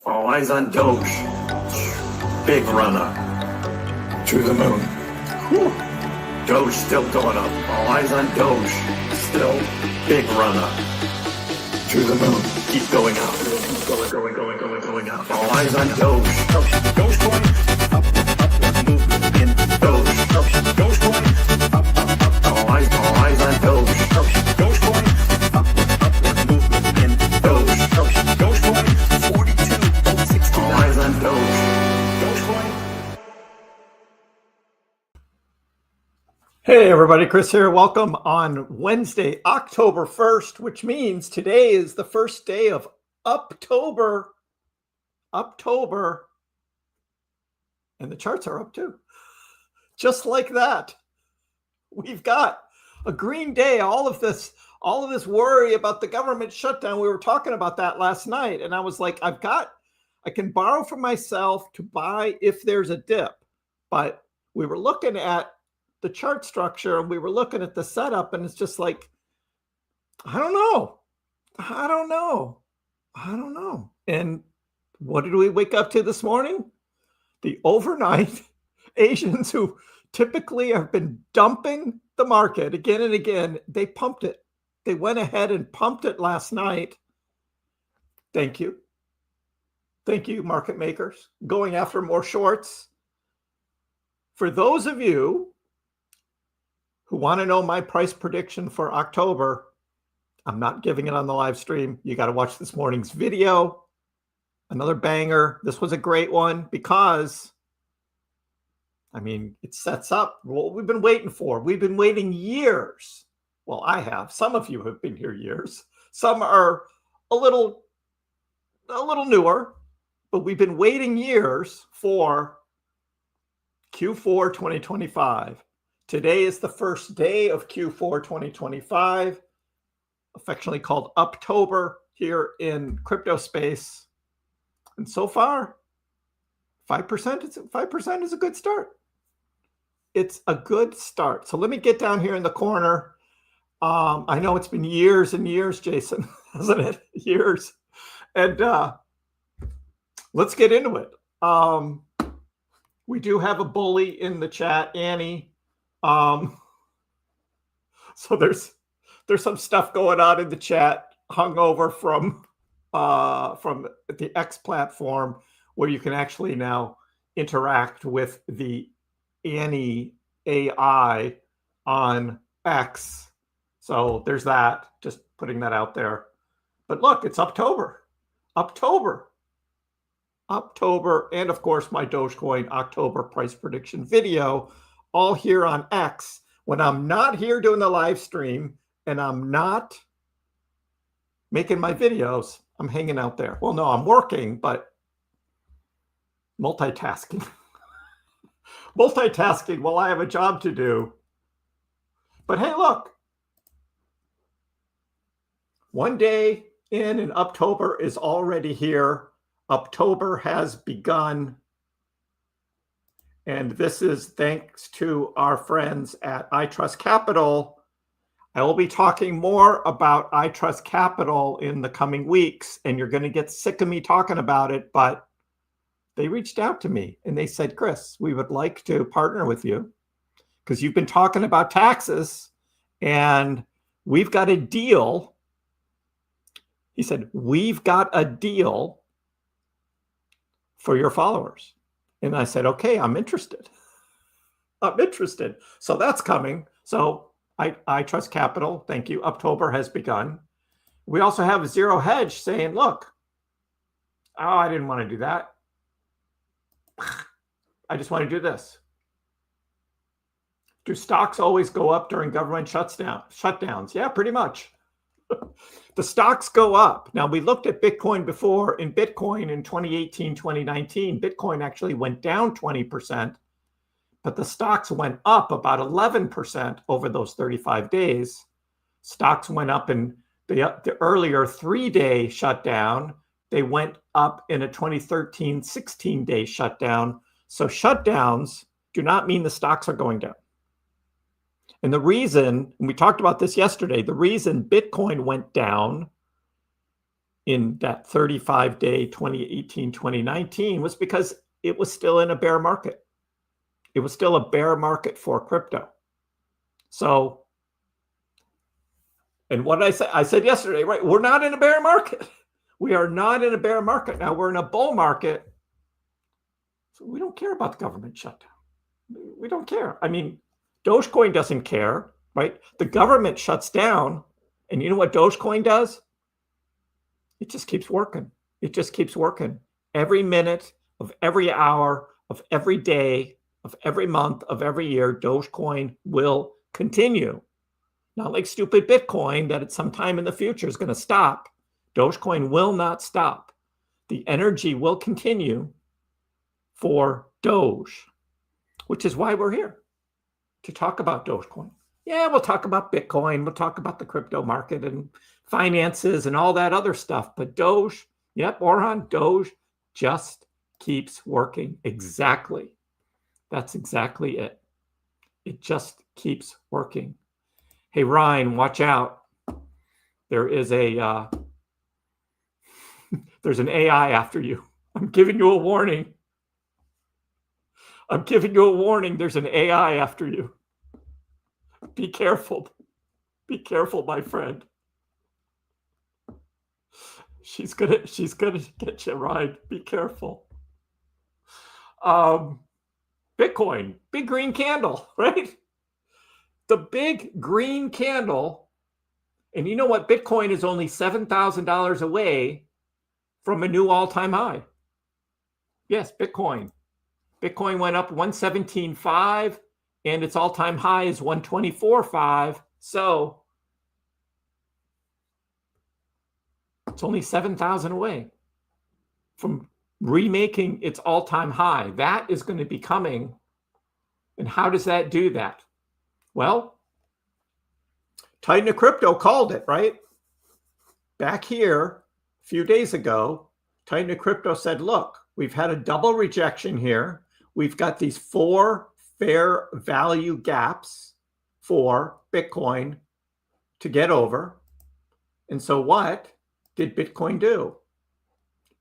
All eyes on Doge. Big runner. To the moon. Whew. Doge still going up. All eyes on Doge. Still big runner. To the moon. Keep going up. Going up. All eyes on Doge. Dogecoin. Upward movement in Doge. Dogecoin. Up. All eyes on Doge. Dogecoin. Upward movement in Doge. Dogecoin. 42.60. All eyes on Doge. Dogecoin. Hey everybody, Kriss here. Welcome on Wednesday, October 1st, which means today is the first day of Uptober. And the charts are up too. Just like that. We've got a green day. All of this worry about the government shutdown. We were talking about that last night. And I was like, I can borrow from myself to buy if there's a dip. But we were looking at the chart structure and we were looking at the setup, and it's just like, I don't know. And what did we wake up to this morning? The overnight Asians who typically have been dumping the market again and again, they pumped it. They went ahead and pumped it last night. Thank you, market makers, going after more shorts. For those of you who want to know my price prediction for October, I'm not giving it on the live stream. You got to watch this morning's video. Another banger. This was a great one because, it sets up what we've been waiting for. We've been waiting years. Well, I have. Some of you have been here years. Some are a little newer, but we've been waiting years for Q4 2025. Today is the first day of Q4 2025, affectionately called Uptober here in crypto space. And so far, 5% is a good start. It's a good start. So let me get down here in the corner. I know it's been years and years, Jason, hasn't it? Years. And let's get into it. We do have a bully in the chat, Annie. So there's some stuff going on in the chat, hung over from the X platform, where you can actually now interact with the Annie AI on X. So there's that, just putting that out there. But look, it's Uptober, and of course my Dogecoin October price prediction video, all here on X. When I'm not here doing the live stream and I'm not making my videos, I'm hanging out there. Well, no, I'm working, but multitasking while I have a job to do. But hey, look, one day in and Uptober is already here. Uptober has begun. And this is thanks to our friends at iTrust Capital. I will be talking more about iTrust Capital in the coming weeks, and you're going to get sick of me talking about it, but they reached out to me and they said, Kriss, we would like to partner with you because you've been talking about taxes and we've got a deal. He said, we've got a deal for your followers. And I said, okay, I'm interested. So that's coming. So iTrust Capital, thank you. Uptober has begun. We also have Zero Hedge saying, look, I didn't want to do that. I just want to do this. Do stocks always go up during government shutdowns? Yeah, pretty much. The stocks go up. Now, we looked at Bitcoin before. In Bitcoin in 2018, 2019, Bitcoin actually went down 20%, but the stocks went up about 11% over those 35 days. Stocks went up in the earlier 3-day shutdown. They went up in a 2013 16-day shutdown. So shutdowns do not mean the stocks are going down. And the reason, and we talked about this yesterday, the reason Bitcoin went down in that 35-day 2018, 2019 was because it was still in a bear market. It was still a bear market for crypto. So, and what did I say? I said yesterday, right? We're not in a bear market. We are not in a bear market. Now we're in a bull market. So we don't care about the government shutdown. We don't care. I mean, Dogecoin doesn't care, right? The government shuts down. And you know what Dogecoin does? It just keeps working. It just keeps working. Every minute of every hour of every day of every month of every year, Dogecoin will continue. Not like stupid Bitcoin that at some time in the future is going to stop. Dogecoin will not stop. The energy will continue for Doge, which is why we're here, to talk about Dogecoin. Yeah, we'll talk about Bitcoin. We'll talk about the crypto market and finances and all that other stuff. But Doge, yep, Orhan, Doge just keeps working. Exactly. That's exactly it. It just keeps working. Hey, Ryan, watch out. There is a there's an AI after you. I'm giving you a warning. I'm giving you a warning. There's an AI after you. Be careful. Be careful, my friend. She's gonna get you right. Be careful. Bitcoin, big green candle, right? The big green candle. And you know what? Bitcoin is only $7,000 away from a new all-time high. Yes, Bitcoin. Bitcoin went up 117.5 and its all-time high is 124.5. So it's only 7,000 away from remaking its all-time high. That is going to be coming. And how does that do that? Well, Titan of Crypto called it, right? Back here, a few days ago, Titan of Crypto said, look, we've had a double rejection here. We've got these 4 fair value gaps for Bitcoin to get over. And so what did Bitcoin do?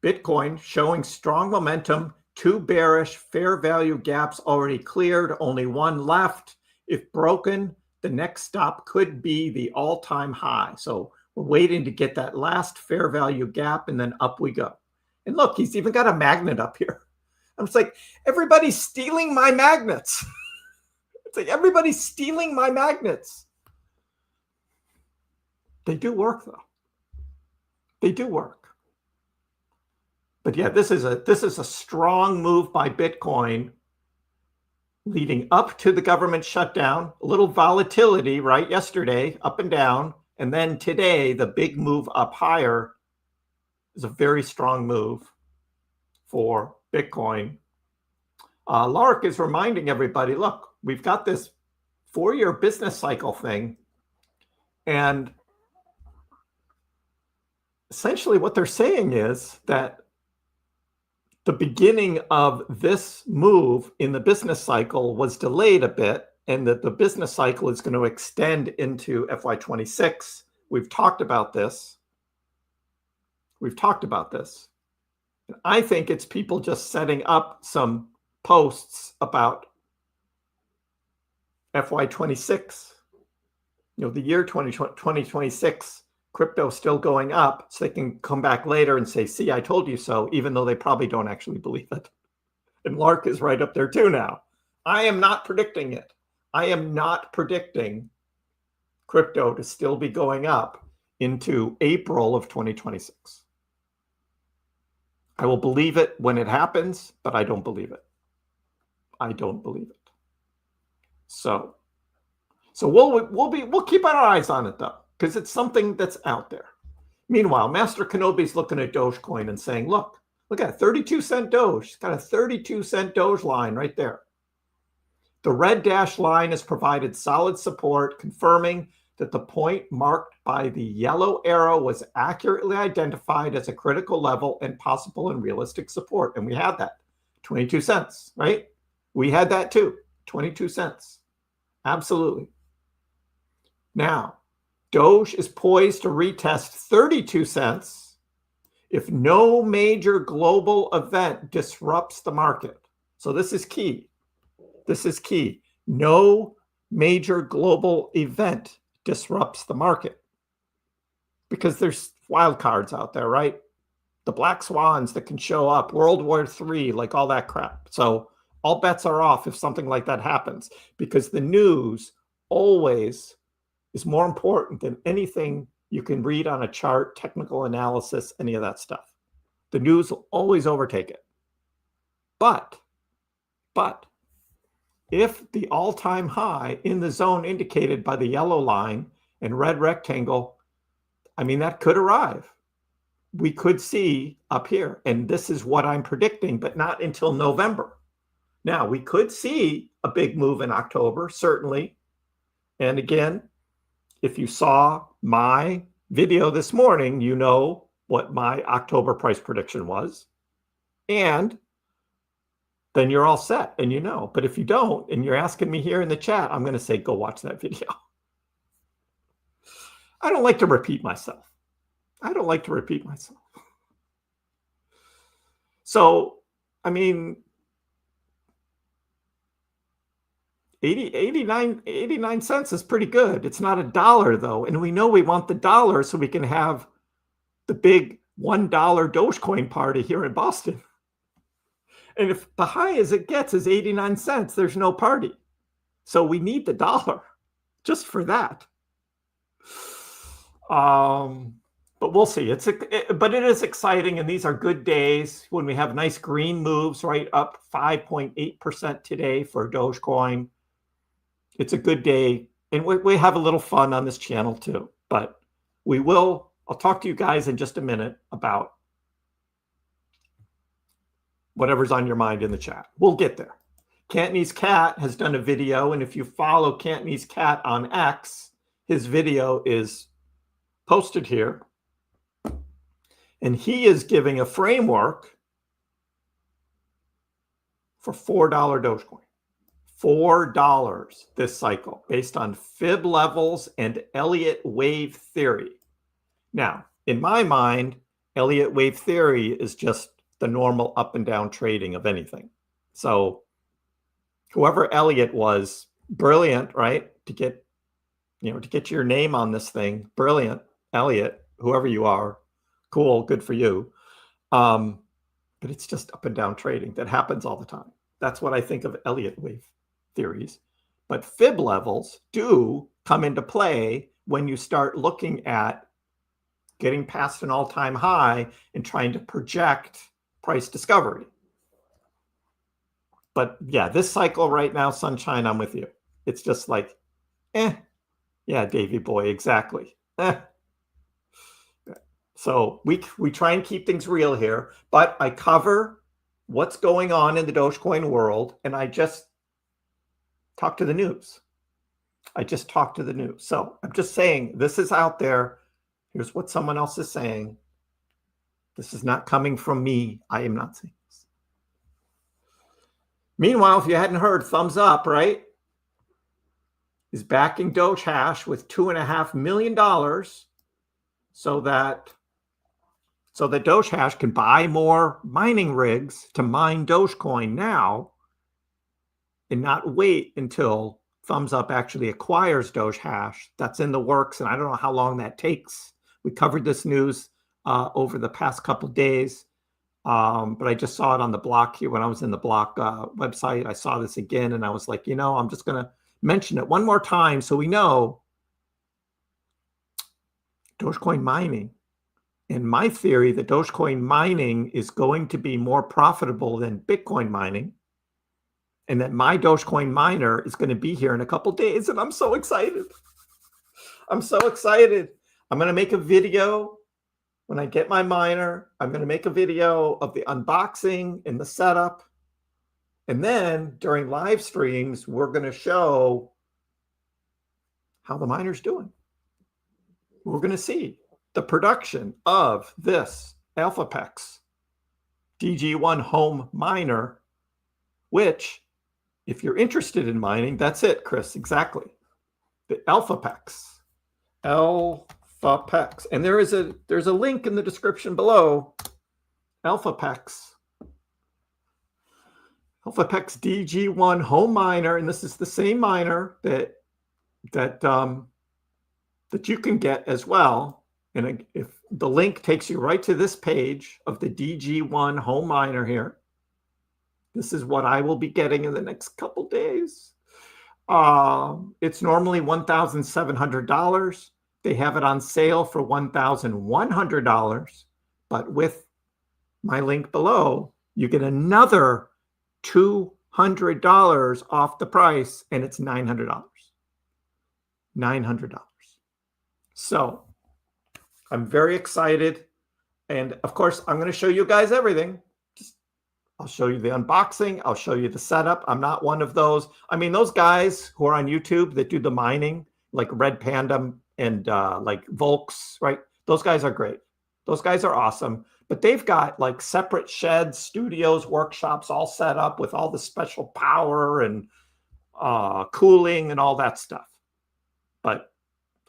Bitcoin showing strong momentum, 2 bearish fair value gaps already cleared, only 1 left. If broken, the next stop could be the all-time high. So we're waiting to get that last fair value gap and then up we go. And look, he's even got a magnet up here. I'm just like, everybody's stealing my magnets. It's like everybody's stealing my magnets. They do work though. They do work. But yeah, this is a strong move by Bitcoin leading up to the government shutdown, a little volatility, right? Yesterday, up and down. And then today, the big move up higher is a very strong move for Bitcoin. Lark is reminding everybody, look, we've got this 4-year business cycle thing. And essentially what they're saying is that the beginning of this move in the business cycle was delayed a bit, and that the business cycle is going to extend into FY26. We've talked about this. We've talked about this. And I think it's people just setting up some posts about FY26. You know, the year 2026. Crypto still going up, so they can come back later and say, see, I told you so, even though they probably don't actually believe it. And Lark is right up there too now. I am not predicting it. I am not predicting crypto to still be going up into April of 2026. I will believe it when it happens, but I don't believe it. I don't believe it. So we'll keep our eyes on it though, because it's something that's out there. Meanwhile, Master Kenobi's looking at Dogecoin and saying, look at 32-cent Doge. It's got a 32-cent Doge line right there. The red dashed line has provided solid support, confirming that the point marked by the yellow arrow was accurately identified as a critical level and possible and realistic support. And we had that, 22 cents, right? We had that too, 22 cents. Absolutely. Now, Doge is poised to retest 32 cents If no major global event disrupts the market. So this is key. This is key. No major global event disrupts the market. Because there's wild cards out there, right? The black swans that can show up, World War III, like all that crap. So all bets are off if something like that happens, because the news always is more important than anything you can read on a chart, technical analysis, any of that stuff. The news will always overtake it. But if the all-time high in the zone indicated by the yellow line and red rectangle, I mean, that could arrive. We could see up here, and this is what I'm predicting, but not until November. Now, we could see a big move in October, certainly. And again, if you saw my video this morning, you know what my October price prediction was. And then you're all set and you know. But if you don't, and you're asking me here in the chat, I'm going to say, go watch that video. I don't like to repeat myself. So, I mean, 89 cents is pretty good. It's not $1 though. And we know we want the dollar so we can have the big $1 Dogecoin party here in Boston. And if the high as it gets is 89 cents, there's no party. So we need the dollar just for that. But we'll see. But it is exciting, and these are good days when we have nice green moves, right? Up 5.8% today for Dogecoin. It's a good day, and we have a little fun on this channel too. But I'll talk to you guys in just a minute about whatever's on your mind in the chat. We'll get there. Cantonese Cat has done a video, and if you follow Cantonese Cat on X, his video is posted here. And he is giving a framework for $4 Dogecoin. $4 this cycle based on fib levels and Elliott wave theory. Now, in my mind, Elliott wave theory is just the normal up and down trading of anything. So whoever Elliott was, brilliant, right? To get your name on this thing, brilliant, Elliott, whoever you are. Cool, good for you. But it's just up and down trading that happens all the time. That's what I think of Elliott wave theories. But fib levels do come into play when you start looking at getting past an all-time high and trying to project price discovery. But yeah, this cycle right now, sunshine, I'm with you. It's just like, yeah, Davey boy, exactly. So we try and keep things real here, but I cover what's going on in the Dogecoin world, and I just talk to the news. So I'm just saying, this is out there. Here's what someone else is saying. This is not coming from me. I am not saying this. Meanwhile, if you hadn't heard, thumbs up, right? Is backing Doge Hash with $2.5 million so that Doge Hash can buy more mining rigs to mine Dogecoin now and not wait until Thumbs Up actually acquires Doge Hash. That's in the works, and I don't know how long that takes. We covered this news over the past couple of days, but I just saw it on the block here when I was in the block website. I saw this again, and I was like, I'm just going to mention it one more time so we know Dogecoin mining. In my theory, the Dogecoin mining is going to be more profitable than Bitcoin mining, and that my Dogecoin miner is going to be here in a couple days, and I'm so excited. I'm going to make a video when I get my miner. I'm going to make a video of the unboxing and the setup, and then during live streams, we're going to show how the miner's doing. We're going to see the production of this ElphaPex DG1 home miner, which, if you're interested in mining, that's it, Kriss, exactly. The ElphaPex. ElphaPex. ElphaPex. And there's a link in the description below. ElphaPex. ElphaPex DG1 home miner, and this is the same miner that you can get as well. And if the link takes you right to this page of the DG1 home miner here, this is what I will be getting in the next couple days. It's normally $1,700. They have it on sale for $1,100, but with my link below, you get another $200 off the price, and it's $900. $900. So I'm very excited. And of course, I'm going to show you guys everything. I'll show you the unboxing. I'll show you the setup. I'm not one of those. I mean, those guys who are on YouTube that do the mining, like Red Panda and like Volks, right? Those guys are great. Those guys are awesome. But they've got like separate sheds, studios, workshops all set up with all the special power and cooling and all that stuff. But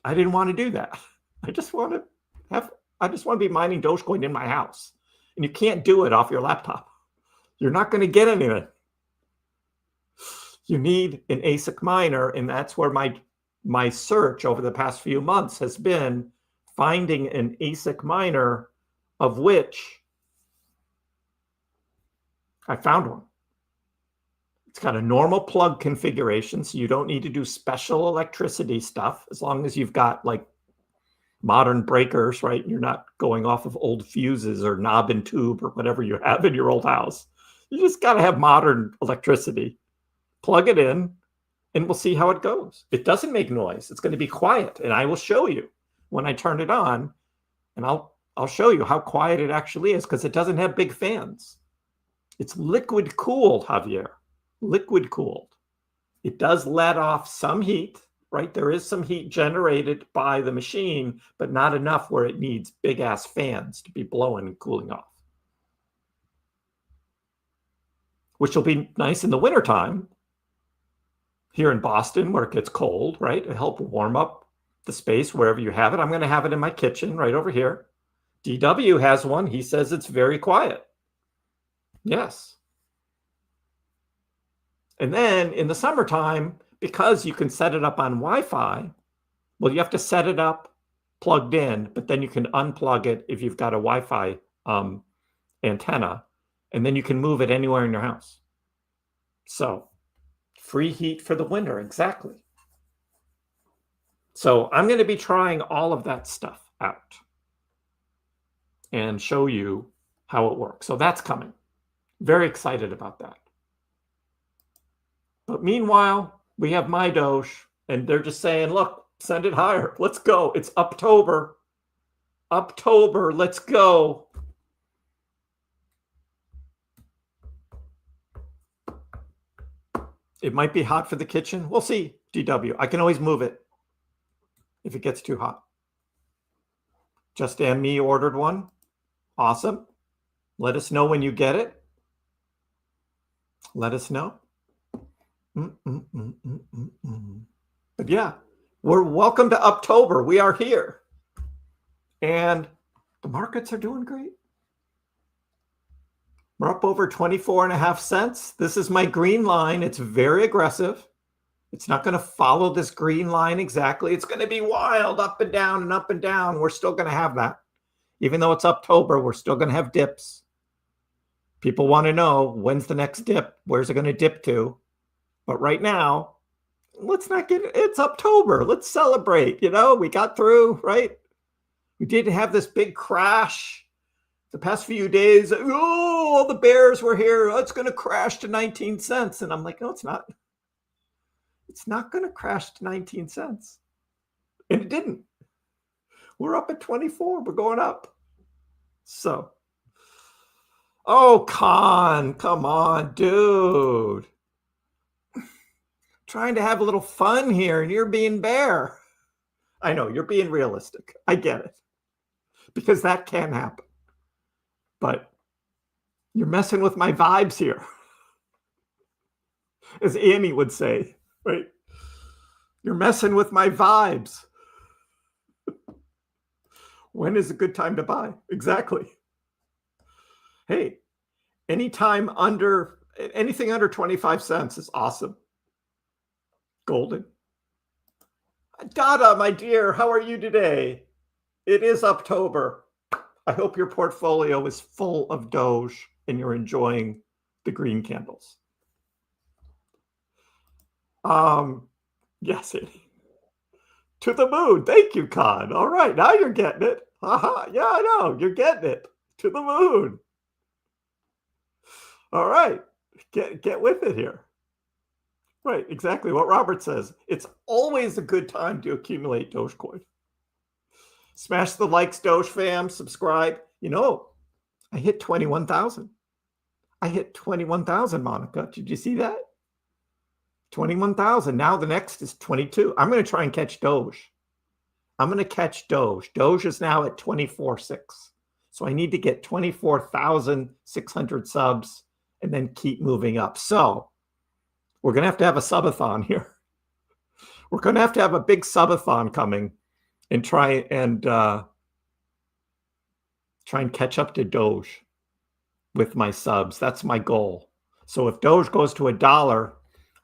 I didn't want to do that. I just want to be mining Dogecoin in my house. And you can't do it off your laptop. You're not going to get anything. You need an ASIC miner, and that's where my search over the past few months has been, finding an ASIC miner, of which I found one. It's got a normal plug configuration, so you don't need to do special electricity stuff as long as you've got like modern breakers, right? You're not going off of old fuses or knob and tube or whatever you have in your old house. You just got to have modern electricity. Plug it in, and we'll see how it goes. It doesn't make noise. It's going to be quiet, and I will show you when I turn it on, and I'll show you how quiet it actually is, because it doesn't have big fans. It's liquid cooled, Javier. Liquid cooled. It does let off some heat, right? There is some heat generated by the machine, but not enough where it needs big ass fans to be blowing and cooling off. Which will be nice in the wintertime here in Boston where it gets cold, right? To help warm up the space wherever you have it. I'm going to have it in my kitchen right over here. DW has one. He says it's very quiet. Yes. And then in the summertime, because you can set it up on Wi-Fi, well, you have to set it up plugged in, but then you can unplug it if you've got a Wi-Fi antenna, and then you can move it anywhere in your house. So free heat for the winter, exactly. So I'm going to be trying all of that stuff out and show you how it works. So that's coming. Very excited about that. But meanwhile, we have MyDoge, and they're just saying, look, send it higher. Let's go. It's Uptober. Uptober. Let's go. It might be hot for the kitchen. We'll see, DW. I can always move it if it gets too hot. Just and me ordered one. Awesome. Let us know when you get it. Let us know. But yeah, we're welcome to Uptober. We are here. And the markets are doing great. We're up over 24.5 cents. This is my green line. It's very aggressive. It's not going to follow this green line exactly. It's going to be wild, up and down and up and down. We're still going to have that. Even though it's Uptober, we're still going to have dips. People want to know, when's the next dip? Where's it going to dip to? But right now, let's not get it. It's Uptober. Let's celebrate. You know, we got through, right? We did have this big crash the past few days. Oh, all the bears were here. Oh, it's going to crash to 19 cents. And I'm like, no, it's not. It's not going to crash to 19 cents. And it didn't. We're up at 24. We're going up. So, oh, Con, come on, dude. Trying to have a little fun here, and you're being bear. I know, you're being realistic. I get it. Because that can happen. But you're messing with my vibes here. As Annie would say, right? You're messing with my vibes. When is a good time to buy? Exactly. Hey, anything under 25 cents is awesome. Golden. Dada, my dear, how are you today? It is Uptober. I hope your portfolio is full of Doge and you're enjoying the green candles. Yes, to the moon. Thank you, Con. All right, now you're getting it. Yeah, I know. You're getting it. To the moon. All right. Get with it here. Right, exactly what Robert says. It's always a good time to accumulate Dogecoin. Smash the likes, Doge fam. Subscribe. You know, I hit 21,000. I hit 21,000, Monica. Did you see that? 21,000. Now the next is 22. I'm going to try and catch Doge. I'm going to catch Doge. Doge is now at 24.6. So I need to get 24,600 subs and then keep moving up. So we're going to have a subathon here. We're going to have a big subathon coming and try and catch up to Doge with my subs. That's my goal. So if Doge goes to $1,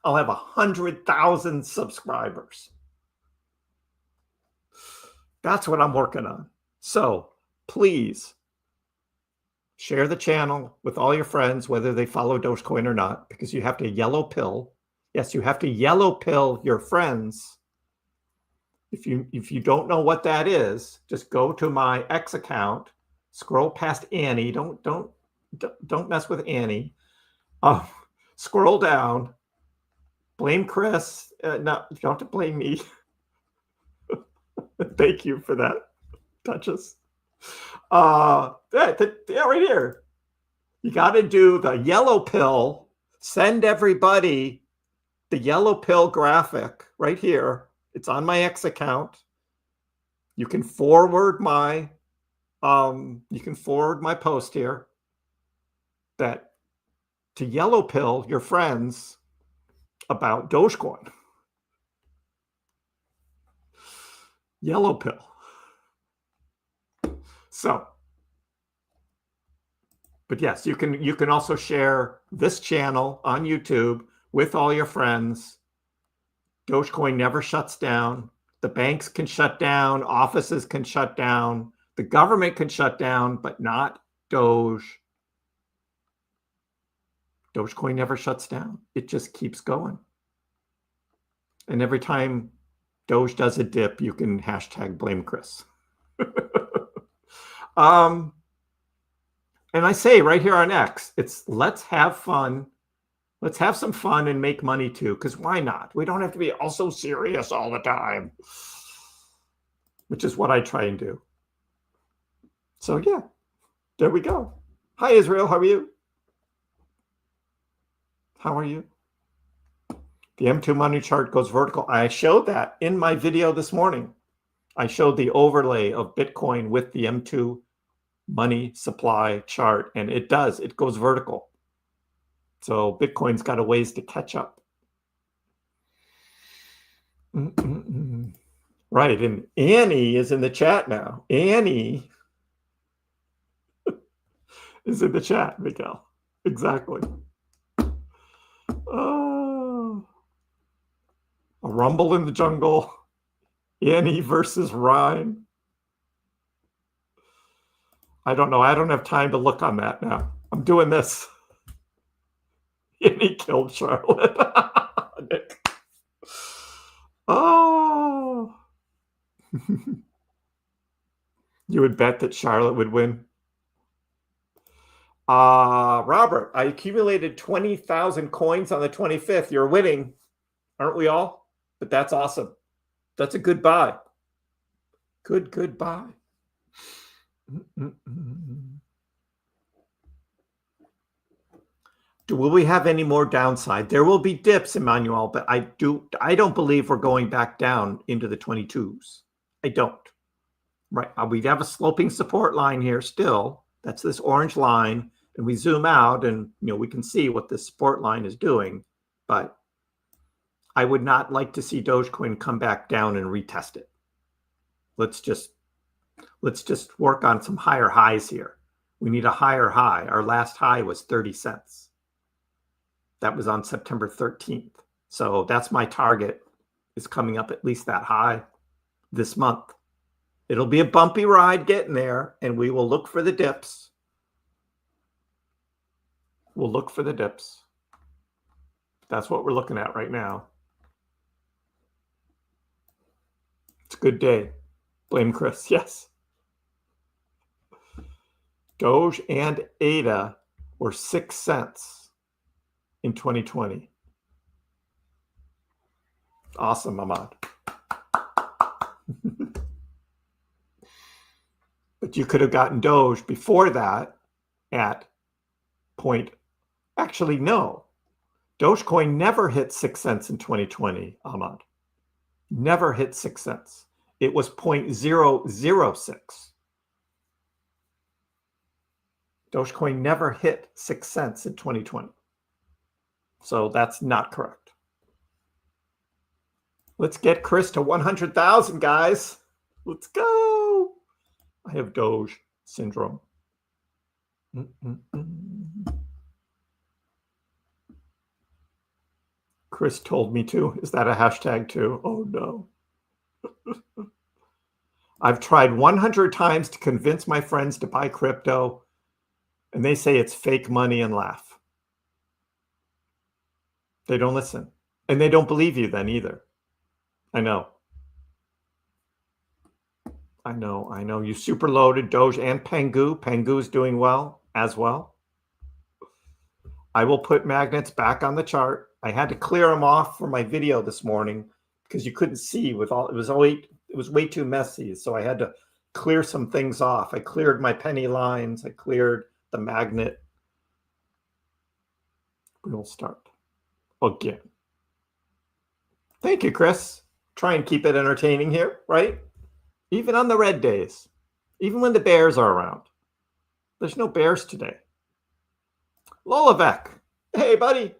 I'll have 100,000 subscribers. That's what I'm working on. So please share the channel with all your friends, whether they follow Dogecoin or not, because you have to yellow pill. Yes, you have to yellow pill your friends. If you don't know what that is, just go to my X account, scroll past Annie. Don't mess with Annie. Scroll down. Blame Kriss. No, you don't have to blame me. Thank you for that, Duchess. Yeah, right here. You got to do the yellow pill. Send everybody the yellow pill graphic right here. It's on my X account. You can forward my post here that to yellow pill your friends about Dogecoin. Yellow pill. So, but yes, you can also share this channel on YouTube with all your friends. Dogecoin never shuts down. The banks can shut down. Offices can shut down. The government can shut down, but not Doge. Dogecoin never shuts down. It just keeps going. And every time Doge does a dip, you can hashtag blame Kriss. And I say right here on X, it's let's have fun. Let's have some fun and make money too, because why not? We don't have to be all so serious all the time, which is what I try and do. So yeah, there we go. Hi, Israel. How are you? How are you? The M2 money chart goes vertical. I showed that in my video this morning. I showed the overlay of Bitcoin with the M2 money supply chart, and it does. It goes vertical. So Bitcoin's got a ways to catch up. Right, and Annie is in the chat now. Annie is in the chat, Miguel. Exactly. Oh, a rumble in the jungle. Annie versus Ryan. I don't know. I don't have time to look on that now. I'm doing this. Annie killed Charlotte. Nick. Oh. You would bet that Charlotte would win? Robert, I accumulated 20,000 coins on the 25th. You're winning, aren't we all? But that's awesome. That's a good buy. Good buy. Will we have any more downside? There will be dips, Emmanuel, but I don't believe we're going back down into the 22s. I don't. Right. We'd have a sloping support line here still. That's this orange line. And we zoom out and we can see what this support line is doing. But I would not like to see Dogecoin come back down and retest it. Let's just Let's just work on some higher highs here. We need a higher high. Our last high was 30 cents. That was on September 13th. So that's my target, is coming up at least that high this month. It'll be a bumpy ride getting there, and we will look for the dips. We'll look for the dips. That's what we're looking at right now. It's a good day. Blame Kriss. Yes. Doge and ADA were 6 cents in 2020. Awesome, Ahmad. But you could have gotten Doge before that at point. Actually, no. Dogecoin never hit 6 cents in 2020, Ahmad. Never hit 6 cents. It was 0.006. Dogecoin never hit 6 cents in 2020. So that's not correct. Let's get Kriss to 100,000, guys. Let's go. I have Doge syndrome. Kriss told me to. Is that a hashtag too? Oh, no. I've tried 100 times to convince my friends to buy crypto, and they say it's fake money and laugh. They don't listen. And they don't believe you then either. I know. I know. You super loaded Doge and Pengu. Pengu is doing well as well. I will put magnets back on the chart. I had to clear them off for my video this morning because you couldn't see with all, it was way too messy. So I had to clear some things off. I cleared my penny lines. I cleared the magnet. We will start again. Thank you, Kriss. Try and keep it entertaining here, right? Even on the red days, even when the bears are around. There's no bears today. Lolavec. Hey, buddy.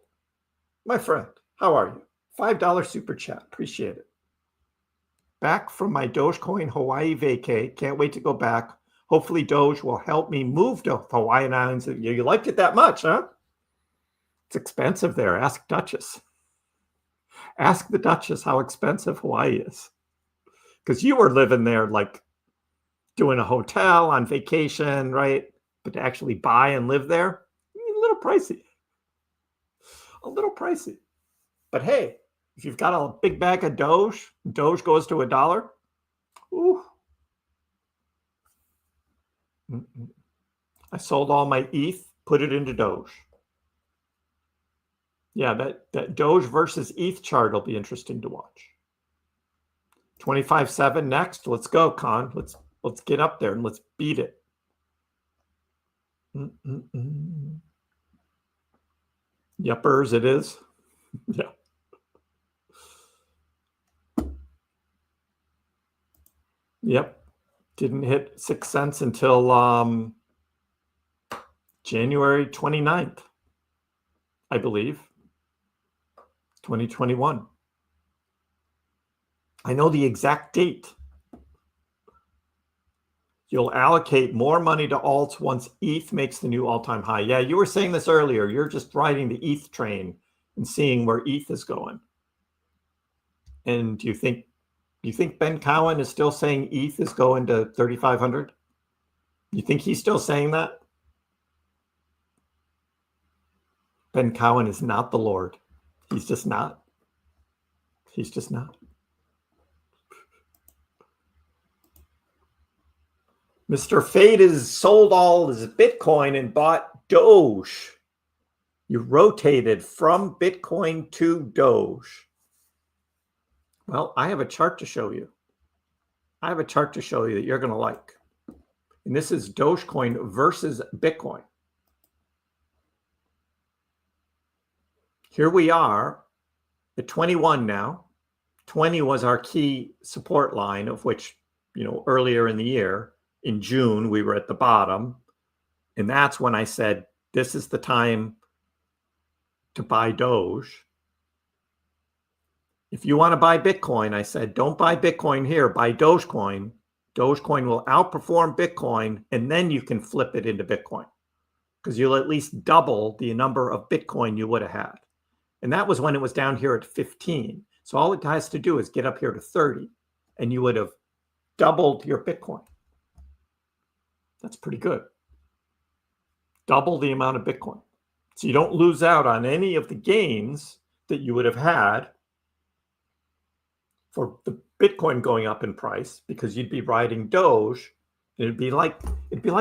My friend, how are you? $5 super chat. Appreciate it. Back from my Dogecoin Hawaii vacay. Can't wait to go back. Hopefully Doge will help me move to Hawaiian Islands. You liked it that much, huh? It's expensive there. Ask Duchess. Ask the Duchess how expensive Hawaii is. Because you were living there like doing a hotel on vacation, right? But to actually buy and live there, a little pricey. A little pricey. But hey, if you've got a big bag of Doge, Doge goes to $1. Ooh. I sold all my ETH, put it into Doge. Yeah, that Doge versus ETH chart will be interesting to watch. 25.7 next. Let's go, Con. Let's get up there and let's beat it. Yuppers, it is. Yeah. Yep. Didn't hit 6 cents until January 29th, I believe. 2021. I know the exact date. You'll allocate more money to alts once ETH makes the new all-time high. Yeah, you were saying this earlier. You're just riding the ETH train and seeing where ETH is going. And do you think Ben Cowan is still saying ETH is going to 3,500? You think he's still saying that? Ben Cowan is not the Lord. He's just not. He's just not. Mr. Fade has sold all his Bitcoin and bought Doge. You rotated from Bitcoin to Doge. Well, I have a chart to show you. I have a chart to show you that you're going to like. And this is Dogecoin versus Bitcoin. Here we are at 21 now. 20 was our key support line, of which, earlier in the year, in June, we were at the bottom. And that's when I said, this is the time to buy Doge. If you want to buy Bitcoin, I said, don't buy Bitcoin here, buy Dogecoin. Dogecoin will outperform Bitcoin, and then you can flip it into Bitcoin because you'll at least double the number of Bitcoin you would have had. And that was when it was down here at 15. So all it has to do is get up here to 30, and you would have doubled your Bitcoin. That's pretty good. Double the amount of Bitcoin. So you don't lose out on any of the gains that you would have had for the Bitcoin going up in price, because you'd be riding Doge. It'd be like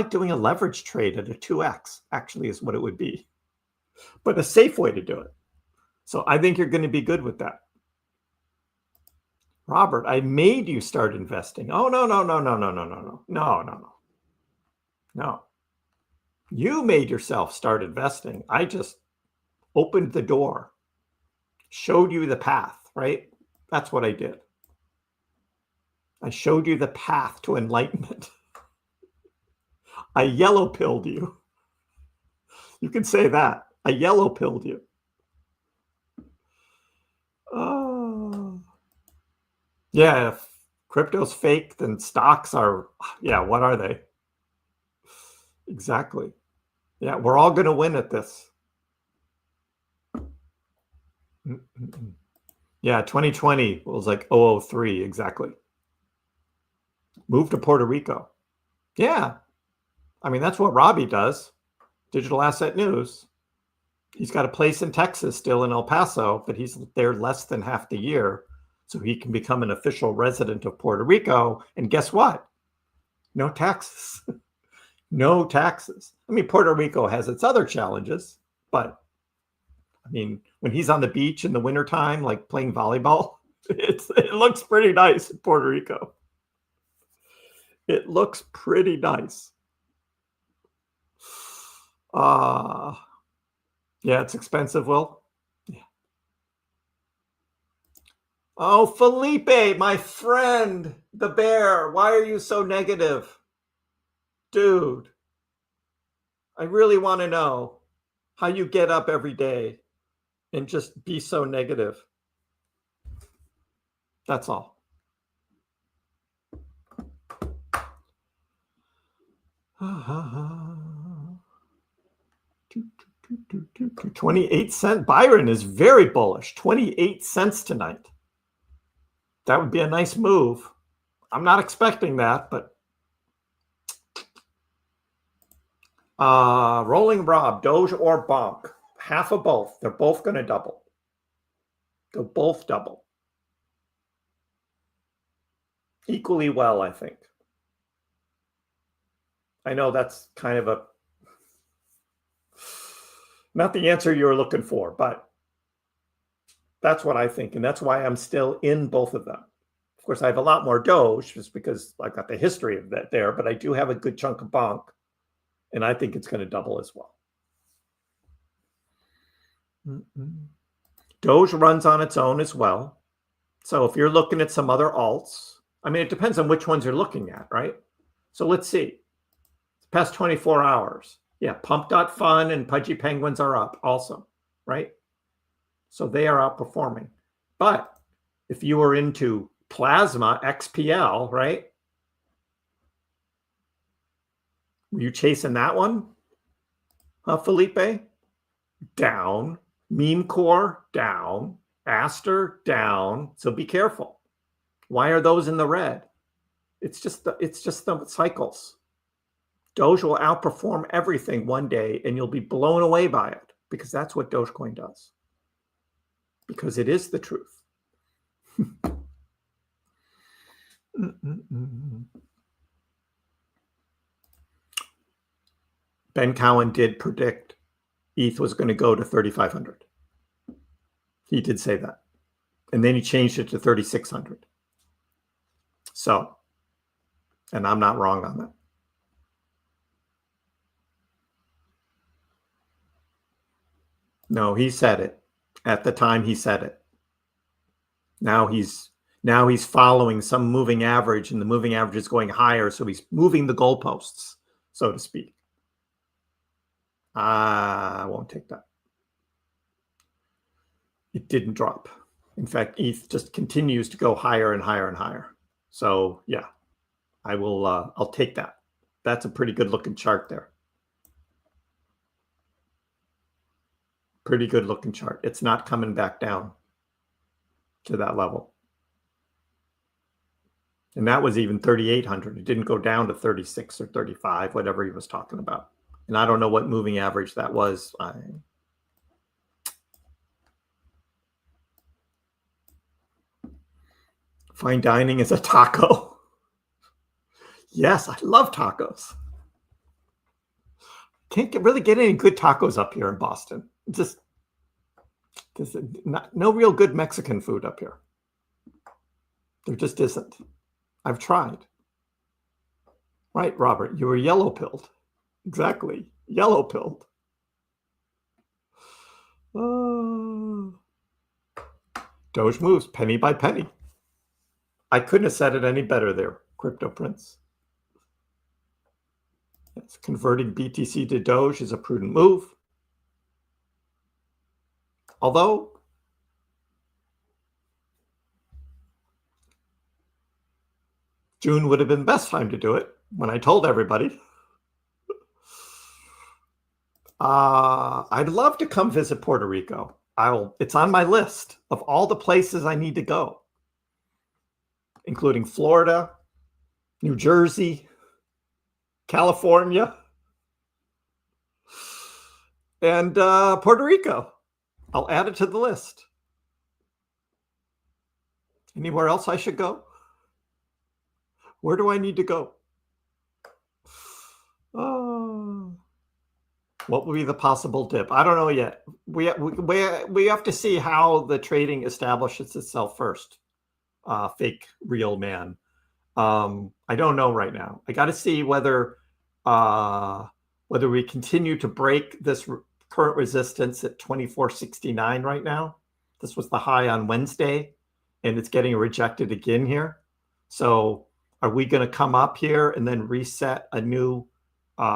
doing a leverage trade at a 2x, actually, is what it would be. But a safe way to do it. So I think you're going to be good with that. Robert, I made you start investing. Oh, no. No. You made yourself start investing. I just opened the door, showed you the path, right? That's what I did. I showed you the path to enlightenment. I yellow pilled you. You can say that. I yellow pilled you. Oh. Yeah, if crypto's fake, then stocks are, yeah, what are they? Exactly. Yeah, we're all going to win at this. Yeah, 2020 was like 003, exactly. Move to Puerto Rico. Yeah. I mean, that's what Robbie does. Digital Asset News. He's got a place in Texas still, in El Paso, but he's there less than half the year. So he can become an official resident of Puerto Rico. And guess what? No taxes. No taxes. I mean, Puerto Rico has its other challenges, but I mean, when he's on the beach in the wintertime, like playing volleyball, it looks pretty nice in Puerto Rico. It looks pretty nice. Yeah, it's expensive, Will. Yeah. Oh, Felipe, my friend, the bear. Why are you so negative? Dude, I really want to know how you get up every day and just be so negative. That's all. $0.28. Byron is very bullish. 28 cents tonight. That would be a nice move. I'm not expecting that, but Rolling Rob, Doge or Bonk, half of both. They're both going to double. They'll both double. Equally well, I think. I know that's kind of a not the answer you were looking for, but that's what I think, and that's why I'm still in both of them. Of course, I have a lot more Doge just because I've got the history of that there, but I do have a good chunk of Bonk, and I think it's going to double as well. Doge runs on its own as well. So if you're looking at some other alts, I mean, it depends on which ones you're looking at, right? So let's see. Past 24 hours. Yeah, Pump.Fun and Pudgy Penguins are up also, right? So they are outperforming. But if you were into Plasma, XPL, right? Were you chasing that one? Felipe? Down. Meme Core, down. Aster, down. So be careful. Why are those in the red? It's just the cycles. Doge will outperform everything one day, and you'll be blown away by it, because that's what Dogecoin does. Because it is the truth. Ben Cowan did predict ETH was going to go to 3,500. He did say that. And then he changed it to 3,600. So, and I'm not wrong on that. No, he said it. At the time he said it. Now he's following some moving average, and the moving average is going higher, so he's moving the goalposts, so to speak. I won't take that. It didn't drop. In fact, ETH just continues to go higher and higher and higher. So, yeah. I'll take that. That's a pretty good looking chart there. Pretty good looking chart. It's not coming back down to that level. And that was even 3,800. It didn't go down to 36 or 35, whatever he was talking about. And I don't know what moving average that was. Fine dining is a taco. Yes, I love tacos. Can't really get any good tacos up here in Boston. Just no real good Mexican food up here. There just isn't. I've tried. Right, Robert, you were yellow-pilled. Exactly, yellow-pilled. Doge moves penny by penny. I couldn't have said it any better there, Crypto Prince. Yes, converting BTC to Doge is a prudent move. Although, June would have been the best time to do it when I told everybody. I'd love to come visit Puerto Rico. It's on my list of all the places I need to go, including Florida, New Jersey, California, and Puerto Rico. I'll add it to the list. Anywhere else I should go? Where do I need to go? What would be the possible dip? I don't know yet. We have to see how the trading establishes itself first. Fake real man. I don't know right now. I got to see whether we continue to break this current resistance at 2469 right now. This was the high on Wednesday, and it's getting rejected again here. So are we going to come up here and then reset a new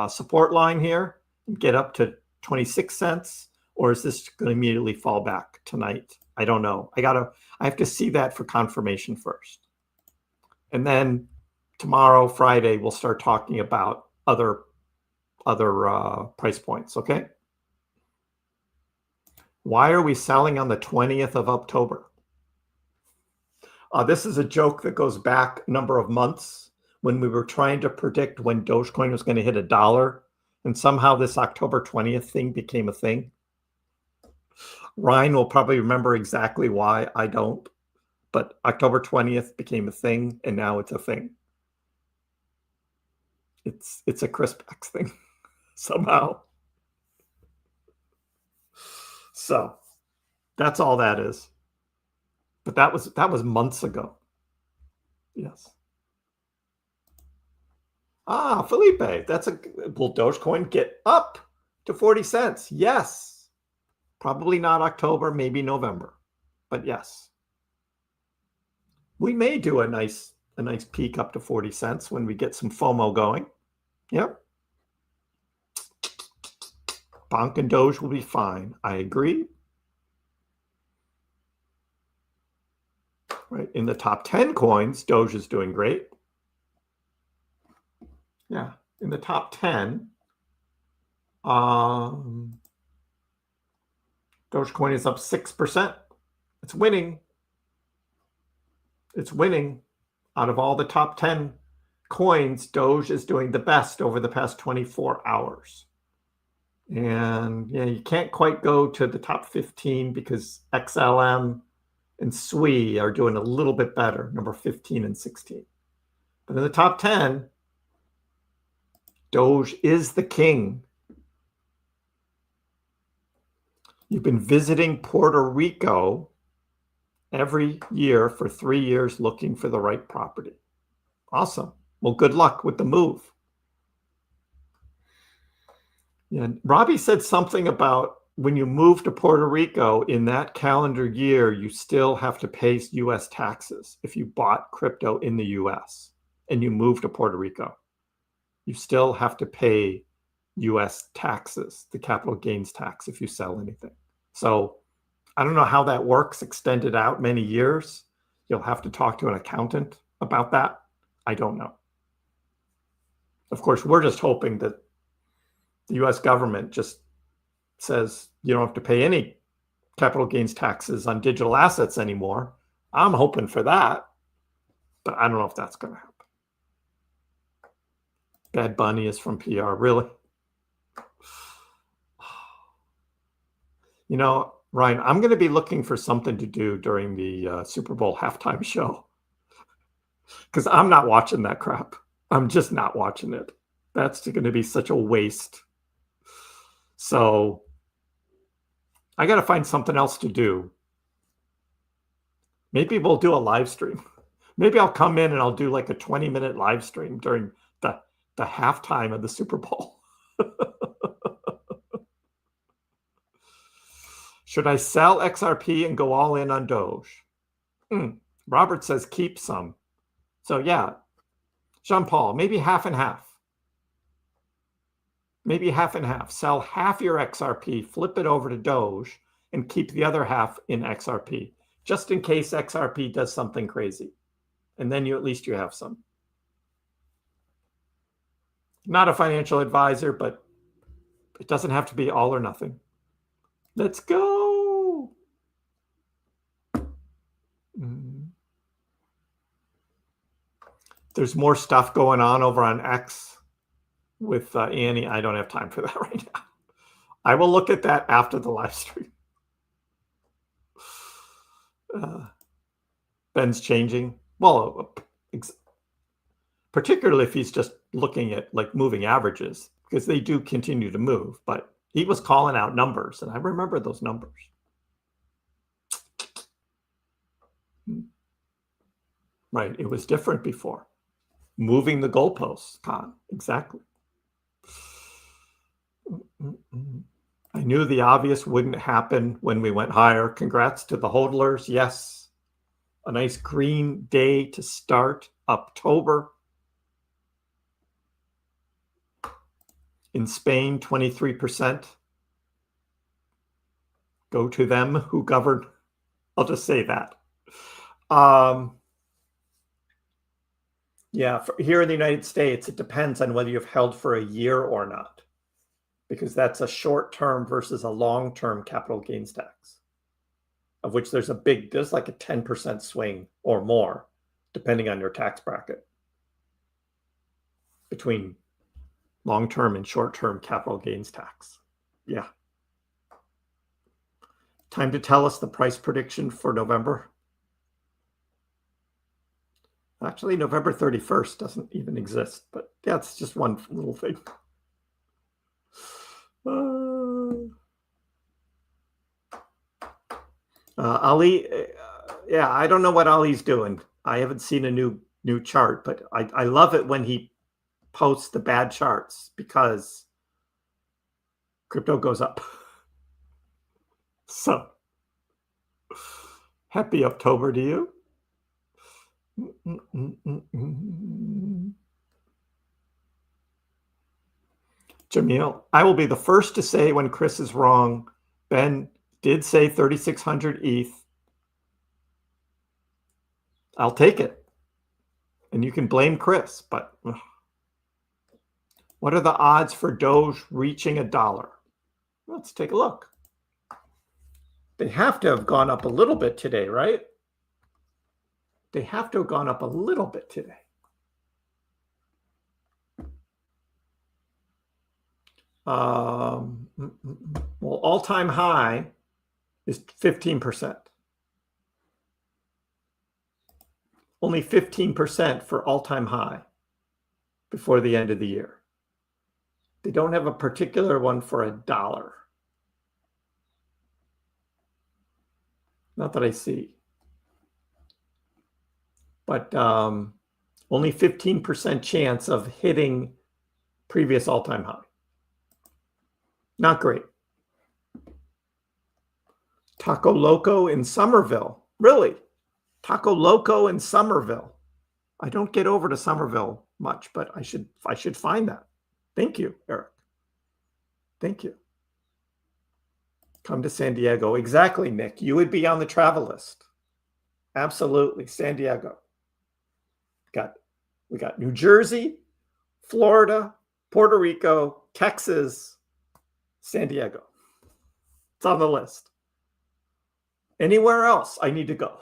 support line here and get up to 26 cents? Or is this going to immediately fall back tonight? I don't know. I have to see that for confirmation first. And then tomorrow, Friday, we'll start talking about other price points, okay? Why are we selling on the 20th of October? This is a joke that goes back a number of months when we were trying to predict when Dogecoin was going to hit $1, and somehow this October 20th thing became a thing. Ryan will probably remember exactly why. I don't. But October 20th became a thing, and now it's a thing. It's a KrissPax thing somehow. So that's all that is. But that was months ago. Yes. Felipe, will Dogecoin get up to 40 cents? Yes. Probably not October, maybe November. But yes. We may do a nice peak up to 40 cents when we get some FOMO going. Yep. Bonk and Doge will be fine. I agree. Right. In the top 10 coins, Doge is doing great. Yeah. In the top 10, Dogecoin is up 6%. It's winning. It's winning. Out of all the top 10 coins, Doge is doing the best over the past 24 hours. And yeah, you can't quite go to the top 15 because XLM and SWI are doing a little bit better, number 15 and 16. But in the top 10, Doge is the king. You've been visiting Puerto Rico every year for 3 years looking for the right property. Awesome. Well, good luck with the move. Yeah, Robbie said something about when you move to Puerto Rico in that calendar year, you still have to pay U.S. taxes if you bought crypto in the U.S. and you move to Puerto Rico. You still have to pay U.S. taxes, the capital gains tax, if you sell anything. So I don't know how that works extended out many years. You'll have to talk to an accountant about that. I don't know. Of course, we're just hoping that the US government just says you don't have to pay any capital gains taxes on digital assets anymore. I'm hoping for that, but I don't know if that's going to happen. Bad Bunny is from PR, really? You know, Ryan, I'm going to be looking for something to do during the Super Bowl halftime show because I'm not watching that crap. I'm just not watching it. That's going to be such a waste. So I got to find something else to do. Maybe we'll do a live stream. Maybe I'll come in and I'll do like a 20-minute live stream during the halftime of the Super Bowl. Should I sell XRP and go all in on Doge? Robert says keep some. So yeah, Jean-Paul, maybe half and half. Maybe half and half. Sell half your XRP, flip it over to Doge, and keep the other half in XRP, just in case XRP does something crazy. And then at least you have some. Not a financial advisor, but it doesn't have to be all or nothing. Let's go. There's more stuff going on over on X with Annie. I don't have time for that right now. I will look at that after the live stream. Ben's changing. Well, particularly if he's just looking at like moving averages, because they do continue to move, but he was calling out numbers, and I remember those numbers. Right, it was different before. Moving the goalposts, Con, exactly. I knew the obvious wouldn't happen when we went higher. Congrats to the hodlers. Yes, a nice green day to start Uptober. In Spain, 23%. Go to them who govern. I'll just say that. Yeah, here in the United States, it depends on whether you've held for a year or not, because that's a short-term versus a long-term capital gains tax, of which there's like a 10% swing or more, depending on your tax bracket, between long-term and short-term capital gains tax. Yeah. Time to tell us the price prediction for November. Actually, November 31st doesn't even exist, but that's just one little thing. Ali, yeah, I don't know what Ali's doing. I haven't seen a new chart, but I love it when he posts the bad charts because crypto goes up. So happy Uptober to you. Jamil, I will be the first to say when Kriss is wrong. Ben did say 3,600 ETH. I'll take it. And you can blame Kriss, but what are the odds for Doge reaching $1? Let's take a look. They have to have gone up a little bit today, right? They have to have gone up a little bit today. Well, all-time high is 15%. Only 15% for all-time high before the end of the year. They don't have a particular one for $1. Not that I see. But only 15% chance of hitting previous all-time high. Not great. Taco Loco in Somerville. Really? Taco Loco in Somerville. I don't get over to Somerville much, but I should find that. Thank you, Eric. Thank you. Come to San Diego. Exactly, Nick. You would be on the travel list. Absolutely. San Diego. We got New Jersey, Florida, Puerto Rico, Texas, San Diego. It's on the list. Anywhere else, I need to go.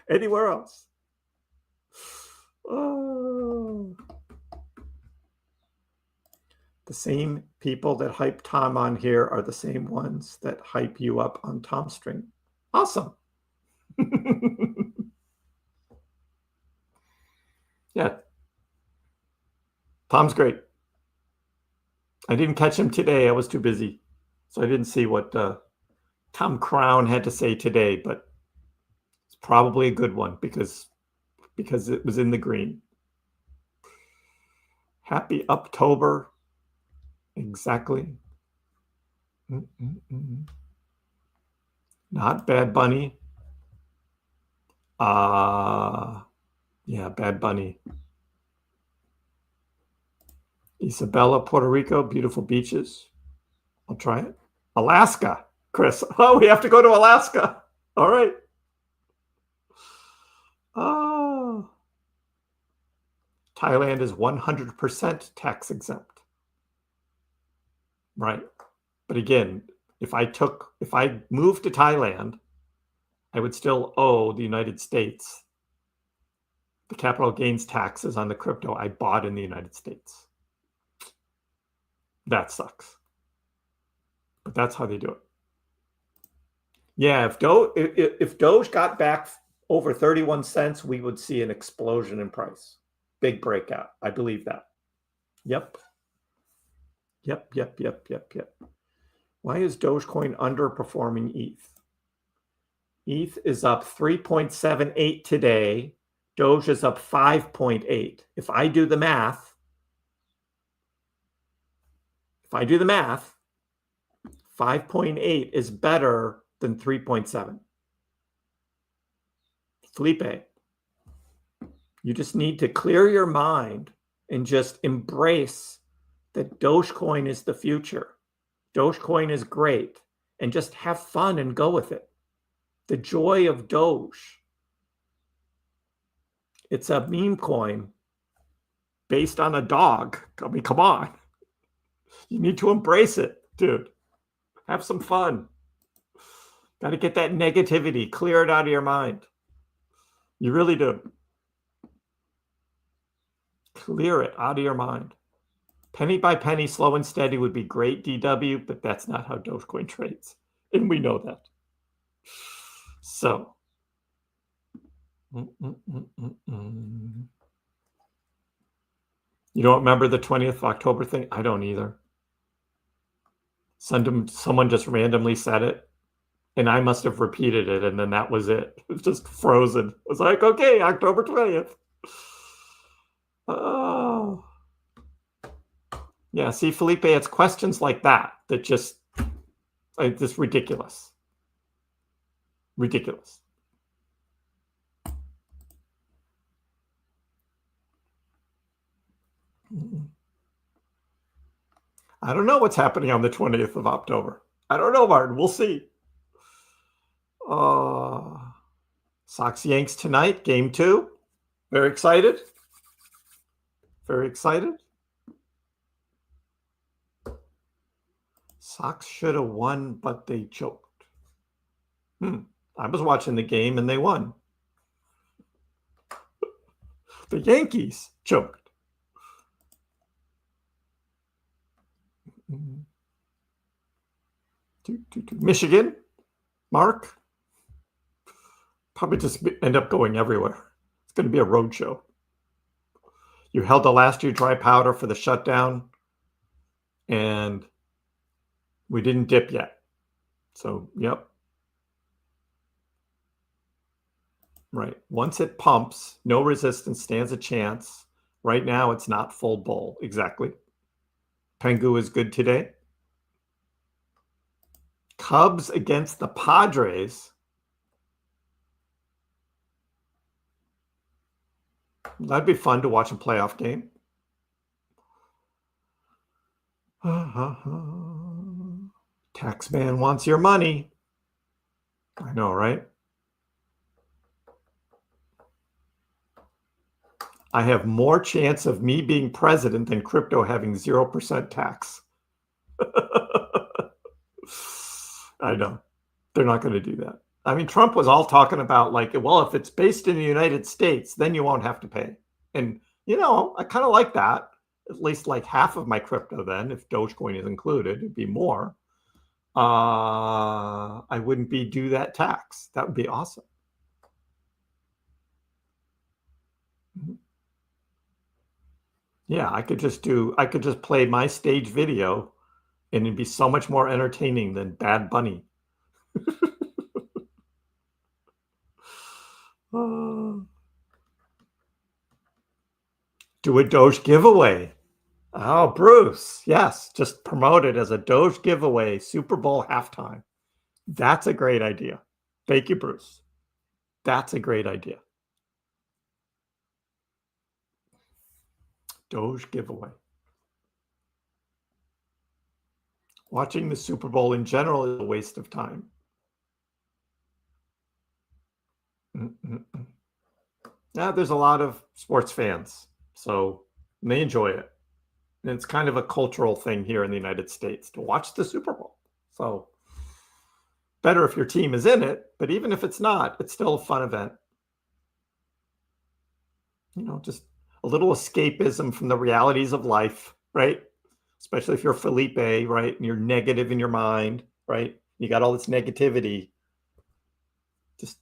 Anywhere else. Oh. The same people that hype Tom on here are the same ones that hype you up on Tom String. Awesome. Yeah. Tom's great. I didn't catch him today. I was too busy. So I didn't see what Tom Crown had to say today, but it's probably a good one because it was in the green. Happy Uptober. Exactly. Not Bad Bunny. Yeah, Bad Bunny. Isabella, Puerto Rico, beautiful beaches. I'll try it. Alaska, Kriss. Oh, we have to go to Alaska. All right. Oh. Thailand is 100% tax exempt. Right. But again, if I moved to Thailand, I would still owe the United States the capital gains taxes on the crypto I bought in the United States. That sucks. But that's how they do it. Yeah, if Doge got back over 31 cents, we would see an explosion in price. Big breakout. I believe that. Yep. Why is Dogecoin underperforming ETH? ETH is up 3.78 today. Doge is up 5.8. If I do the math, 5.8 is better than 3.7. Felipe, you just need to clear your mind and just embrace that Dogecoin is the future. Dogecoin is great, and just have fun and go with it. The joy of Doge. It's a meme coin based on a dog. I mean, come on. You need to embrace it, dude. Have some fun. Got to get that negativity, clear it out of your mind. You really do. Clear it out of your mind. Penny by penny, slow and steady would be great, DW, but that's not how Dogecoin trades. And we know that. So. You don't remember the 20th of October thing? I don't either. Someone just randomly said it, and I must have repeated it, and then that was it. It was just frozen. It was like, okay, October 20th. Oh. Yeah, see, Felipe, it's questions like that just ridiculous. Ridiculous. I don't know what's happening on the 20th of October. I don't know, Martin. We'll see. Sox Yanks tonight, game 2. Very excited. Very excited. Sox should have won, but they choked. I was watching the game and they won. The Yankees choked. Michigan, Mark. Probably just end up going everywhere. It's going to be a road show. You held the last year dry powder for the shutdown, and we didn't dip yet. So, yep. Right. Once it pumps, no resistance stands a chance. Right now, it's not full bull. Exactly. Pengu is good today. Cubs against the Padres. That'd be fun to watch a playoff game. Taxman wants your money. I know, right? I have more chance of me being president than crypto having 0% tax. I know. They're not going to do that. I mean, Trump was all talking about like, well, if it's based in the United States, then you won't have to pay. And, you know, I kind of like that. At least like half of my crypto then, if Dogecoin is included, it'd be more. I wouldn't be due that tax. That would be awesome. Yeah, I could just play my stage video and it'd be so much more entertaining than Bad Bunny. Do a Doge giveaway. Oh, Bruce. Yes, just promote it as a Doge giveaway, Super Bowl halftime. That's a great idea. Thank you, Bruce. That's a great idea. Doge giveaway. Watching the Super Bowl in general is a waste of time. Now, there's a lot of sports fans, so they enjoy it. And it's kind of a cultural thing here in the United States to watch the Super Bowl. So better if your team is in it, but even if it's not, it's still a fun event. You know, just a little escapism from the realities of life, right? Especially if you're Felipe, right? And you're negative in your mind, right? You got all this negativity. Just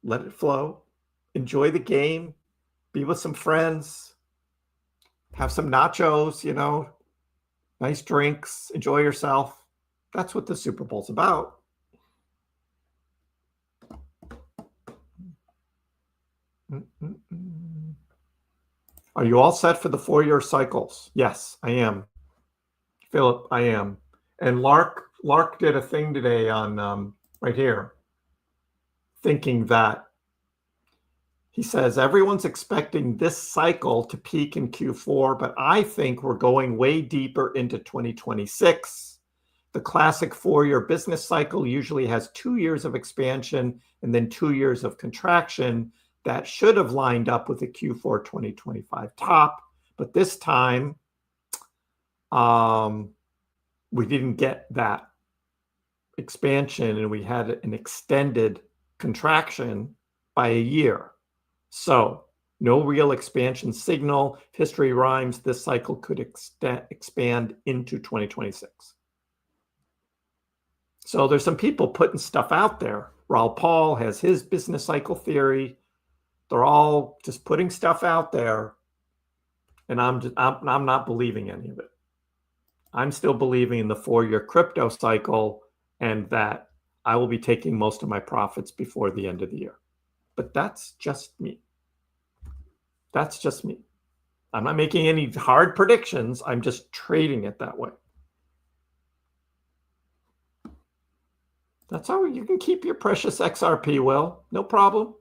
let it flow. Enjoy the game. Be with some friends. Have some nachos, you know. Nice drinks. Enjoy yourself. That's what the Super Bowl's about. Are you all set for the 4-year cycles? Yes, I am. Philip, I am. And Lark did a thing today on right here, thinking that he says everyone's expecting this cycle to peak in Q4, but I think we're going way deeper into 2026. The classic 4-year business cycle usually has 2 years of expansion and then 2 years of contraction. That should have lined up with the Q4 2025 top, but this time we didn't get that expansion and we had an extended contraction by a year. So no real expansion signal. If history rhymes, this cycle could expand into 2026. So there's some people putting stuff out there. Raul Paul has his business cycle theory. They're all just putting stuff out there, and I'm not believing any of it. I'm still believing in the 4-year crypto cycle and that I will be taking most of my profits before the end of the year. But that's just me. That's just me. I'm not making any hard predictions. I'm just trading it that way. That's how you can keep your precious XRP, Will. No problem.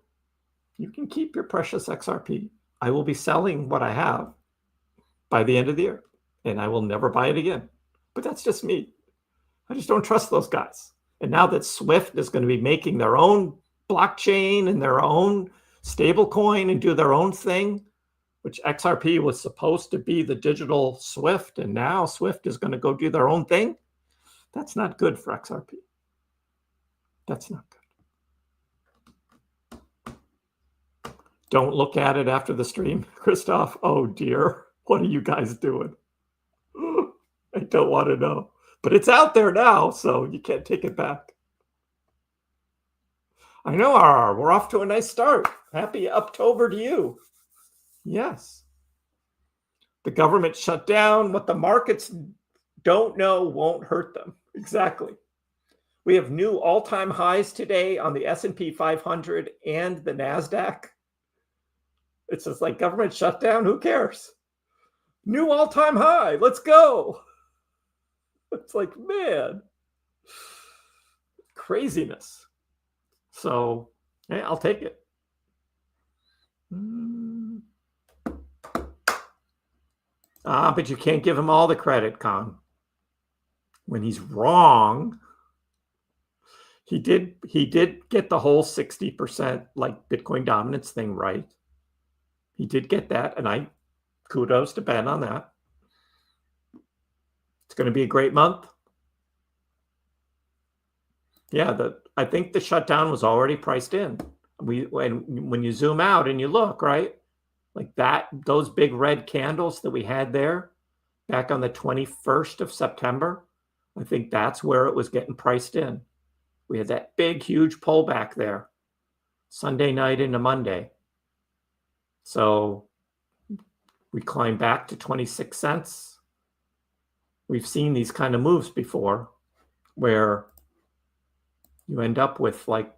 You can keep your precious XRP. I will be selling what I have by the end of the year, and I will never buy it again. But that's just me. I just don't trust those guys. And now that Swift is going to be making their own blockchain and their own stable coin and do their own thing, which XRP was supposed to be the digital Swift, and now Swift is going to go do their own thing, that's not good for XRP. That's not good. Don't look at it after the stream, Christoph. Oh dear, what are you guys doing? I don't want to know, but it's out there now, so you can't take it back. I know, RR, we're off to a nice start. Happy Uptober to you. Yes. The government shut down. What the markets don't know won't hurt them. Exactly. We have new all-time highs today on the S&P 500 and the NASDAQ. It's just like government shutdown. Who cares? New all-time high. Let's go. It's like, man, craziness. So, hey, I'll take it. But you can't give him all the credit, Con. When he's wrong, he did get the whole 60% like Bitcoin dominance thing right. He did get that, and I kudos to Ben on that. It's going to be a great month. Yeah, I think the shutdown was already priced in. When you zoom out and you look, right, like that, those big red candles that we had there back on the 21st of September, I think that's where it was getting priced in. We had that big, huge pullback there, Sunday night into Monday. So we climbed back to 26 cents. We've seen these kind of moves before where you end up with like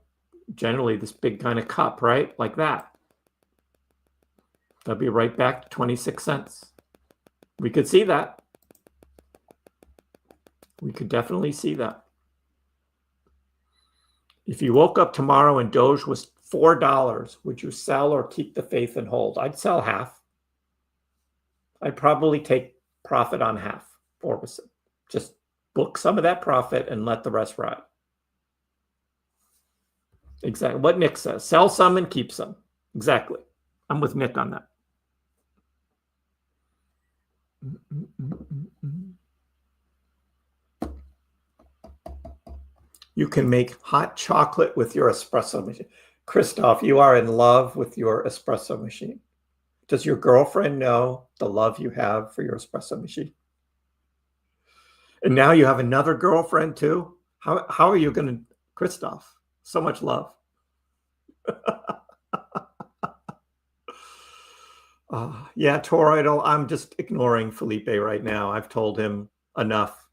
generally this big kind of cup, right? Like that. They'll be right back to 26 cents. We could see that. We could definitely see that. If you woke up tomorrow and Doge was $4, would you sell or keep the faith and hold? I'd sell half. I'd probably take profit on half. 4%. Just book some of that profit and let the rest ride. Exactly what Nick says. Sell some and keep some. Exactly. I'm with Nick on that. You can make hot chocolate with your espresso machine. Christoph, you are in love with your espresso machine. Does your girlfriend know the love you have for your espresso machine? And now you have another girlfriend too? How are you going to, Christoph? So much love. Yeah, Toroidal, I'm just ignoring Felipe right now. I've told him enough.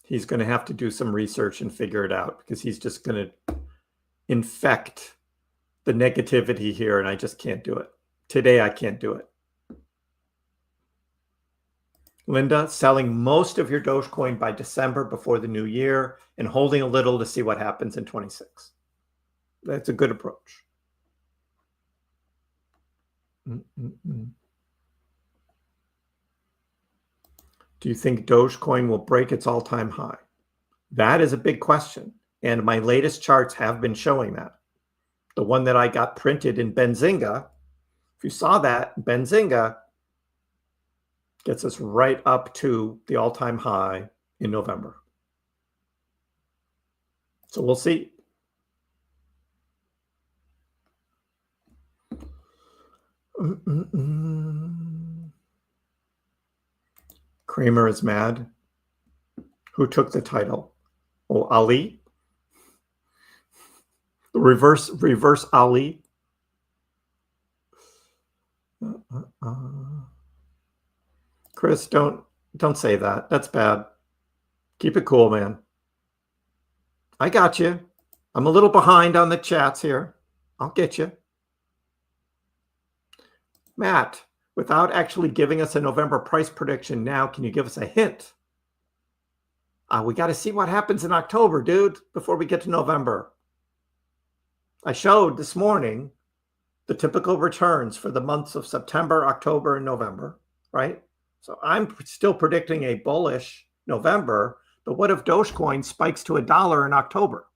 He's going to have to do some research and figure it out because he's just going to infect the negativity here, and I just can't do it. Today, I can't do it. Linda, selling most of your Dogecoin by December before the new year and holding a little to see what happens in 26. That's a good approach. Do you think Dogecoin will break its all-time high? That is a big question. And my latest charts have been showing that. The one that I got printed in Benzinga, if you saw that, Benzinga gets us right up to the all-time high in November. So we'll see. Kramer is mad. Who took the title? Oh, Ali? The reverse Ali? Chris, don't say that. That's bad. Keep it cool, man. I got you. I'm a little behind on the chats here. I'll get you. Matt, without actually giving us a November price prediction now, can you give us a hint? We got to see what happens in October, dude, before we get to November. I showed this morning the typical returns for the months of September, October, and November, right? So I'm still predicting a bullish November, but what if Dogecoin spikes to $1 in October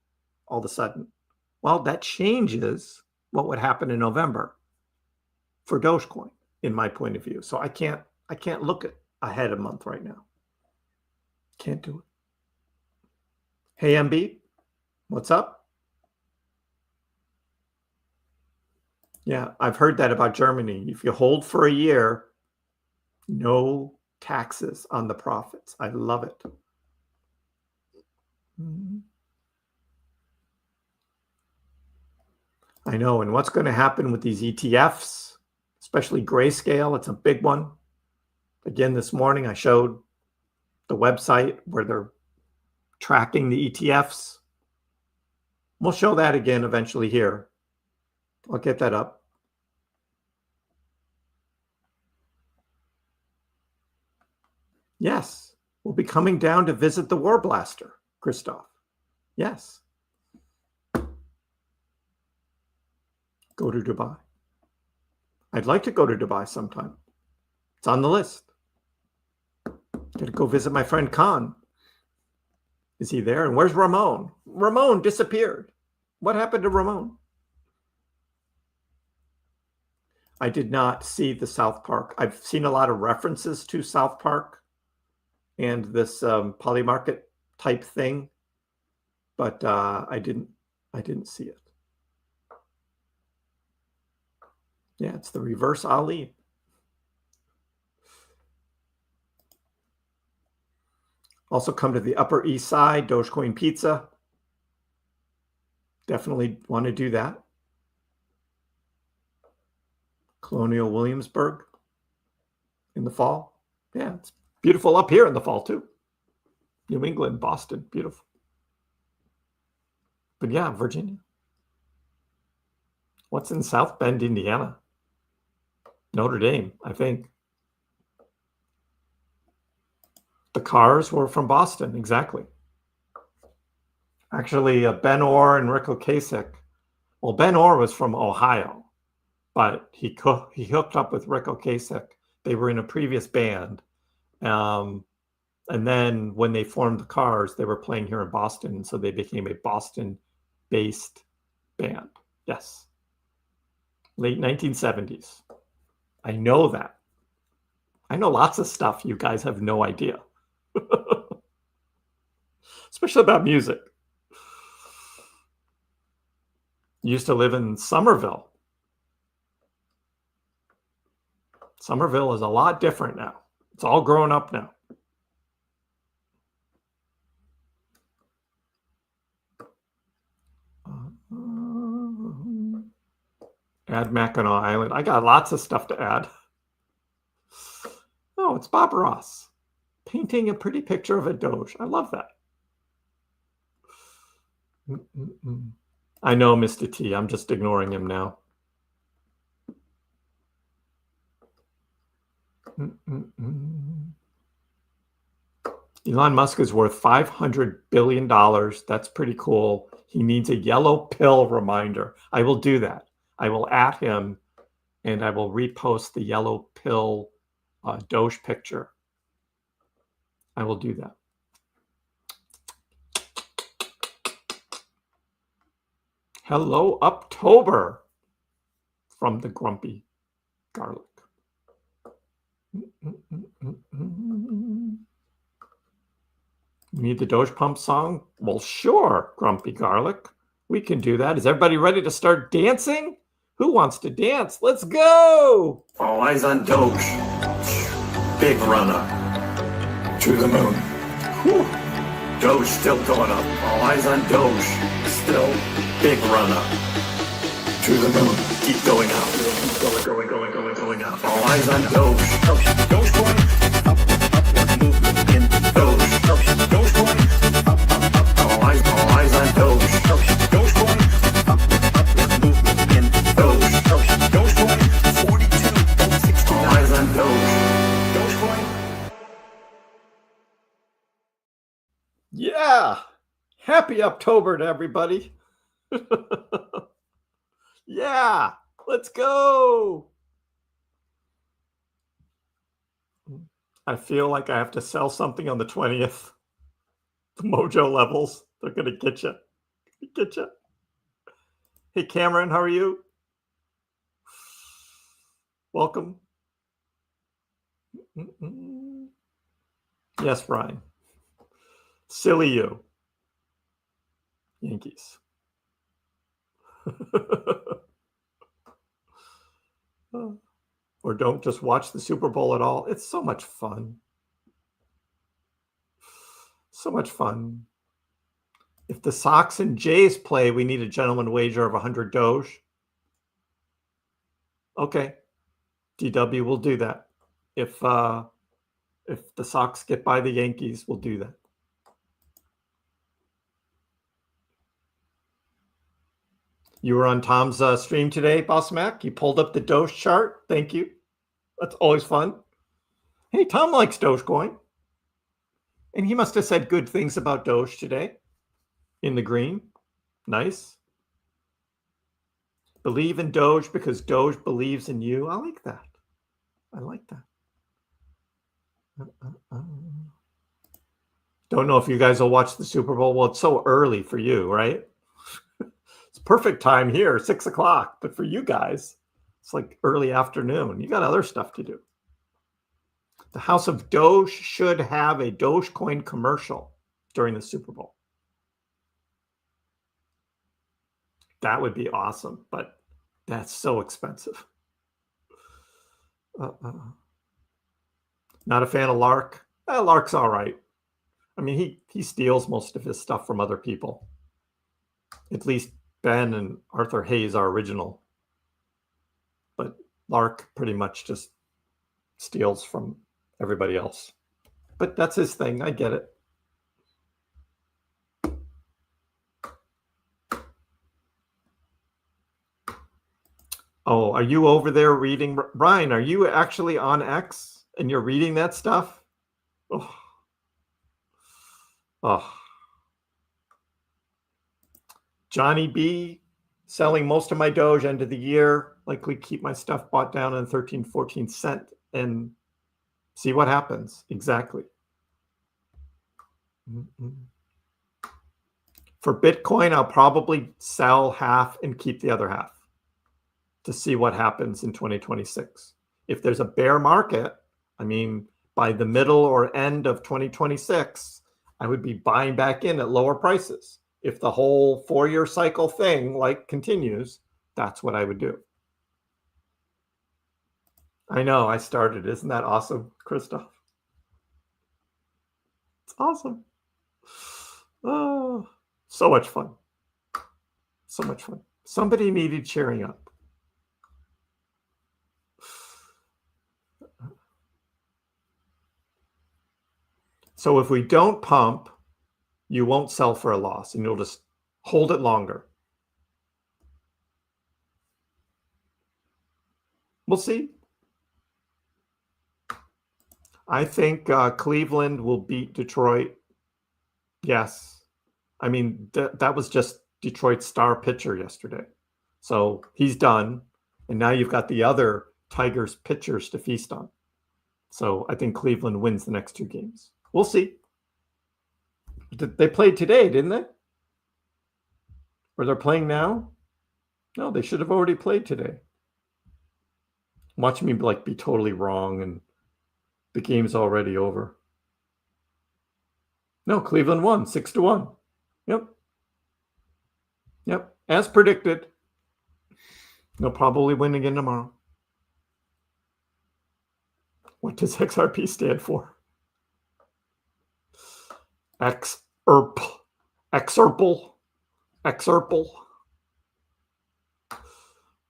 all of a sudden? Well, that changes what would happen in November for Dogecoin, in my point of view. So I can't look ahead a month right now. Can't do it. Hey, MB, what's up? Yeah, I've heard that about Germany. If you hold for a year, no taxes on the profits. I love it. I know. And what's going to happen with these ETFs, especially Grayscale? It's a big one. Again, this morning I showed the website where they're tracking the ETFs. We'll show that again eventually here. I'll get that up. Yes, we'll be coming down to visit the War Blaster, Christoph. Yes. Go to Dubai. I'd like to go to Dubai sometime. It's on the list. Got to go visit my friend Khan. Is he there? And where's Ramon? Ramon disappeared. What happened to Ramon? I did not see the South Park. I've seen a lot of references to South Park and this polymarket type thing, but I didn't see it. Yeah, it's the reverse Ali. Also come to the Upper East Side, Dogecoin Pizza. Definitely want to do that. Colonial Williamsburg in the fall. Yeah, it's beautiful up here in the fall too. New England, Boston, beautiful. But yeah, Virginia. What's in South Bend, Indiana? Notre Dame, I think. The cars were from Boston, exactly. Actually, Ben Orr and Rick Ocasek. Well, Ben Orr was from Ohio, but he hooked up with Rick Ocasek. They were in a previous band. And then when they formed the Cars, they were playing here in Boston. So they became a Boston-based band. Yes. Late 1970s. I know that. I know lots of stuff you guys have no idea. Especially about music. Used to live in Somerville. Somerville is a lot different now. It's all grown up now. Add Mackinac Island. I got lots of stuff to add. Oh, it's Bob Ross painting a pretty picture of a Doge. I love that. I know, Mr. T. I'm just ignoring him now. Elon Musk is worth $500 billion. That's pretty cool. He needs a yellow pill reminder. I will do that. I will at him and I will repost the yellow pill Doge picture. I will do that. Hello, Uptober from the Grumpy Garlic. You need the Doge Pump song? Well, sure, Grumpy Garlic. We can do that. Is everybody ready to start dancing? Who wants to dance? Let's go! All eyes on Doge. Big runner. To the moon. Whew. Doge still going up. All eyes on Doge. Still big runner. To the moon. Keep going up. Going up. All eyes on Doge. Dogecoin. Upward movement in Doge. Dogecoin. Up. All eyes on Doge. Dogecoin. Upward movement in Doge. Dogecoin. 42.69. All eyes on Doge. Dogecoin. Yeah! Happy Uptober to everybody. Yeah! Let's go! I feel like I have to sell something on the 20th. The mojo levels, they're going to get you. Get you. Hey, Cameron, how are you? Welcome. Yes, Brian. Silly you. Yankees. Or don't just watch the Super Bowl at all. It's so much fun. So much fun. If the Sox and Jays play, we need a gentleman wager of 100 Doge. Okay. DW will do that. If the Sox get by the Yankees, we'll do that. You were on Tom's stream today, Boss Mac. You pulled up the Doge chart. Thank you. That's always fun. Hey, Tom likes Dogecoin. And he must have said good things about Doge today. In the green. Nice. Believe in Doge because Doge believes in you. I like that. I like that. Don't know if you guys will watch the Super Bowl. Well, it's so early for you, right? It's perfect time here, 6 o'clock. But for you guys, It's like early afternoon. You got other stuff to do. The House of Doge should have a Dogecoin commercial during the Super Bowl. That would be awesome, but that's so expensive. Not a fan of Lark. Lark's all right. I mean, he steals most of his stuff from other people. At least Ben and Arthur Hayes are original. But Lark pretty much just steals from everybody else. But that's his thing. I get it. Oh, are you over there reading? Brian, are you actually on X and you're reading that stuff? Oh. Oh. Johnny B, selling most of my Doge end of the year. Likely keep my stuff bought down on 13, 14 cent and see what happens. Exactly. For Bitcoin, I'll probably sell half and keep the other half to see what happens in 2026. If there's a bear market, I mean, by the middle or end of 2026, I would be buying back in at lower prices. If the whole 4-year cycle thing continues, that's what I would do. I know I started. Isn't that awesome, Christoph? It's awesome. Oh, so much fun. So much fun. Somebody needed cheering up. So if we don't pump, you won't sell for a loss and you'll just hold it longer. We'll see. I think Cleveland will beat Detroit. Yes. I mean, that was just Detroit's star pitcher yesterday. So he's done. And now you've got the other Tigers pitchers to feast on. So I think Cleveland wins the next 2 games. We'll see. They played today, didn't they? Or they're playing now? No, they should have already played today. Watch me be totally wrong and the game's already over. No, Cleveland won 6-1. Yep. As predicted. They'll probably win again tomorrow. What does XRP stand for? Exurple.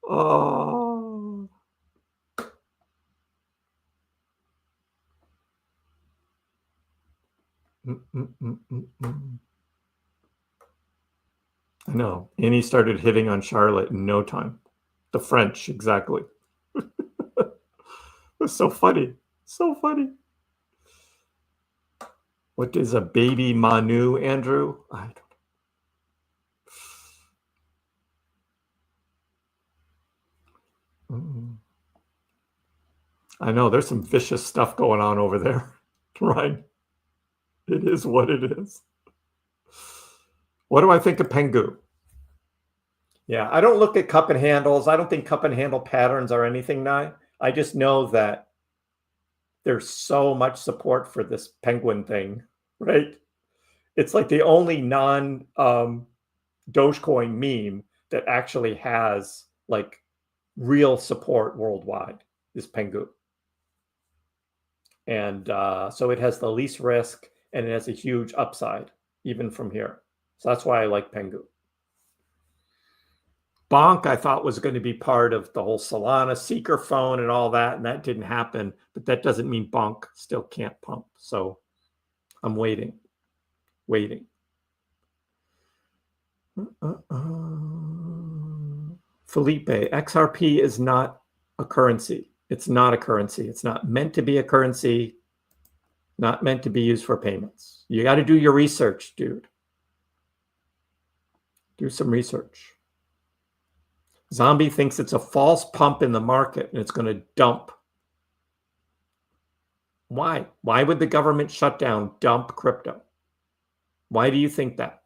Oh. I know. And he started hitting on Charlotte in no time. The French, exactly. It was so funny. So funny. What is a baby Manu, Andrew? I don't know. I know. There's some vicious stuff going on over there. Right. It is what it is. What do I think of Pengu? Yeah, I don't look at cup and handles. I don't think cup and handle patterns are anything now. I just know that there's so much support for this penguin thing, right? It's like the only non-Dogecoin meme that actually has real support worldwide is Pengu. And so it has the least risk and it has a huge upside, even from here. So that's why I like Pengu. Bonk, I thought, was going to be part of the whole Solana seeker phone and all that, and that didn't happen. But that doesn't mean Bonk still can't pump. So I'm waiting. Felipe, XRP is not a currency. It's not a currency. It's not meant to be a currency, not meant to be used for payments. You got to do your research, dude. Do some research. Zombie thinks it's a false pump in the market and it's going to dump. Why? Why would the government shutdown dump crypto? Why do you think that?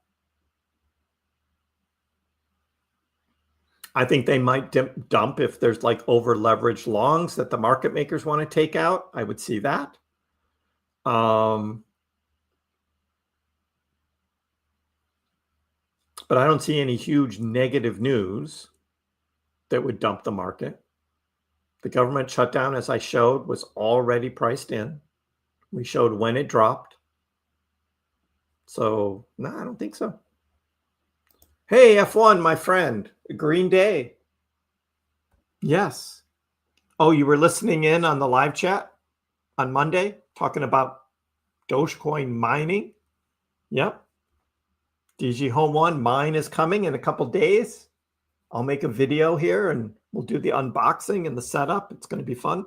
I think they might dump if there's like over leveraged longs that the market makers want to take out. I would see that. But I don't see any huge negative news that would dump the market. The government shutdown, as I showed, was already priced in. We showed when it dropped. So, no, I don't think so. Hey, F1, my friend, Green Day. Yes. Oh, you were listening in on the live chat on Monday, talking about Dogecoin mining? Yep. DG Home 1, mine is coming in a couple days. I'll make a video here and we'll do the unboxing and the setup. It's going to be fun.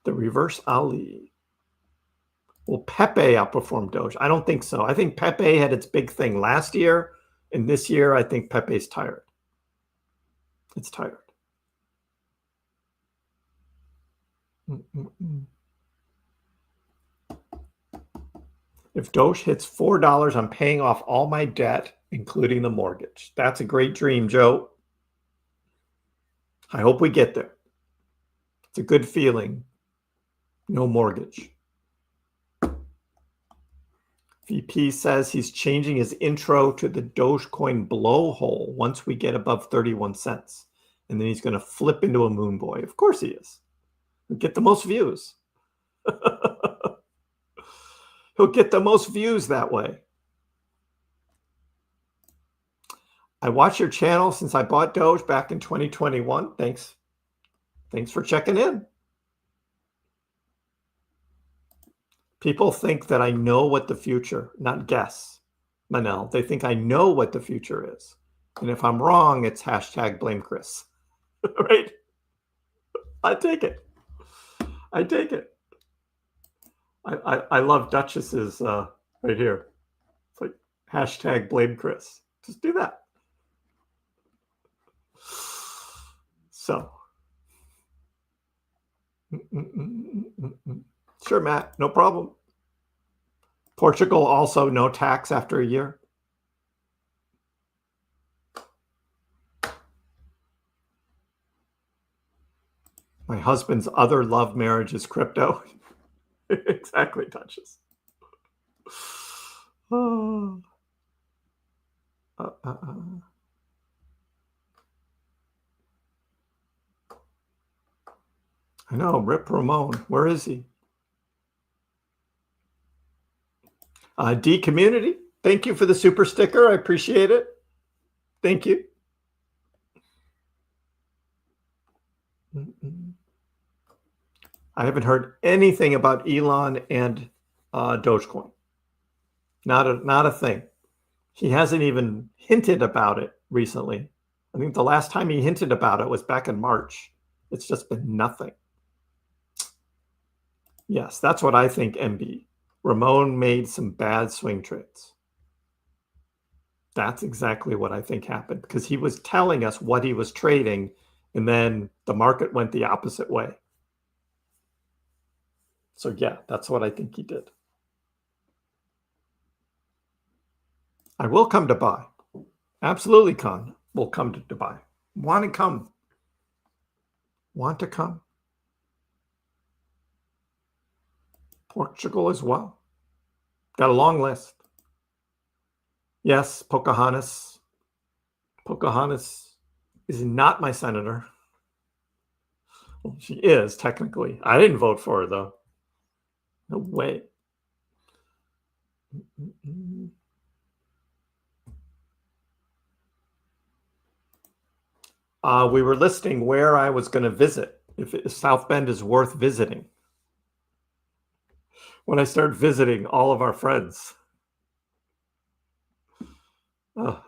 The reverse Ali. Will Pepe outperform Doge? I don't think so. I think Pepe had its big thing last year. And this year, I think Pepe's tired. It's tired. If Doge hits $4, I'm paying off all my debt, including the mortgage. That's a great dream, Joe. I hope we get there. It's a good feeling. No mortgage. VP says he's changing his intro to the Dogecoin blowhole once we get above 31 cents. And then he's going to flip into a moon boy. Of course he is. He'll get the most views. He'll get the most views that way. I watched your channel since I bought Doge back in 2021. Thanks. Thanks for checking in. People think that I know what the future, not guess, Manel. They think I know what the future is. And if I'm wrong, it's hashtag blame Kriss. Right? I take it. I take it. I love Duchess's right here. It's like hashtag blame Kriss. Just do that. So. Sure, Matt. No problem. Portugal also no tax after a year. My husband's other love marriage is crypto. Exactly, Duchess. Oh. I know, Rip Ramon. Where is he? D Community, thank you for the super sticker. I appreciate it. Thank you. I haven't heard anything about Elon and Dogecoin. Not a thing. He hasn't even hinted about it recently. I think the last time he hinted about it was back in March. It's just been nothing. Yes, that's what I think, MB. Ramon made some bad swing trades. That's exactly what I think happened because he was telling us what he was trading and then the market went the opposite way. So yeah, that's what I think he did. I will come to buy. Absolutely, Con. Will come to Dubai. Want to come. Want to come. Portugal as well. Got a long list. Yes, Pocahontas. Pocahontas is not my senator. Well, she is, technically. I didn't vote for her, though. No way. We were listing where I was going to visit, if South Bend is worth visiting. When I start visiting all of our friends. Oh.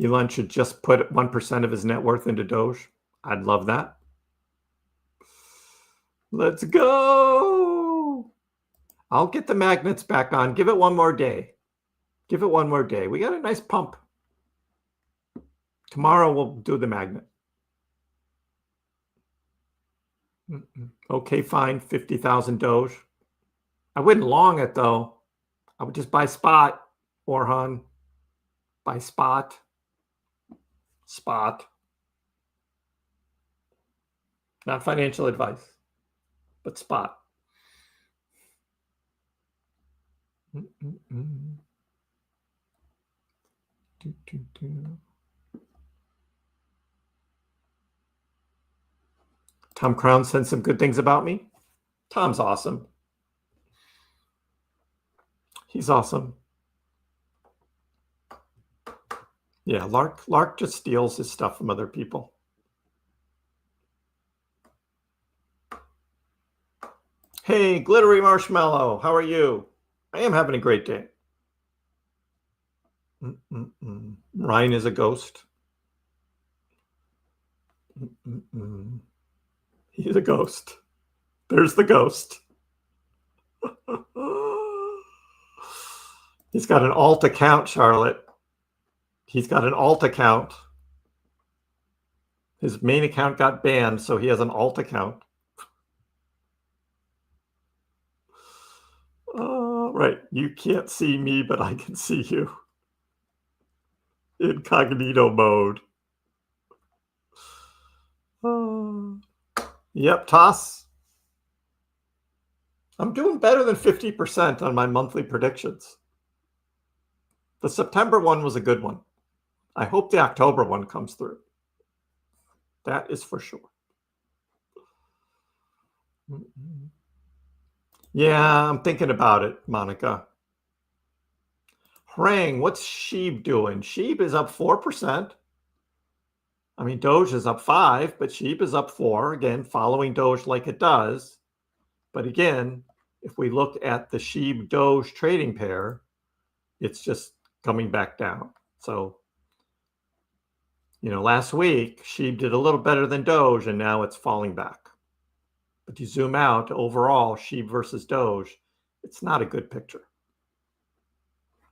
Elon should just put 1% of his net worth into Doge. I'd love that. Let's go. I'll get the magnets back on. Give it one more day. Give it one more day. We got a nice pump. Tomorrow we'll do the magnet. Okay, fine. 50,000 Doge. I wouldn't long it though. I would just buy spot, Orhan. Buy spot. Spot. Not financial advice, but spot. Tom Crown said some good things about me. Tom's awesome. He's awesome. Yeah, Lark just steals his stuff from other people. Hey, Glittery Marshmallow, how are you? I am having a great day. Ryan is a ghost. He's a ghost. There's the ghost. He's got an alt account, Charlotte. He's got an alt account. His main account got banned, so he has an alt account. Right. You can't see me, but I can see you. Incognito mode. Yep, toss. I'm doing better than 50% on my monthly predictions. The September one was a good one. I hope the October one comes through. That is for sure. Yeah, I'm thinking about it, Monica. Harang, what's Sheeb doing? Sheeb is up 4%. I mean, Doge is up 5, but Sheeb is up 4. Again, following Doge like it does. But again, if we look at the Sheeb Doge trading pair, it's just coming back down. So, you know, last week, Sheeb did a little better than Doge, and now it's falling back. But you zoom out, overall, Sheeb versus Doge, it's not a good picture.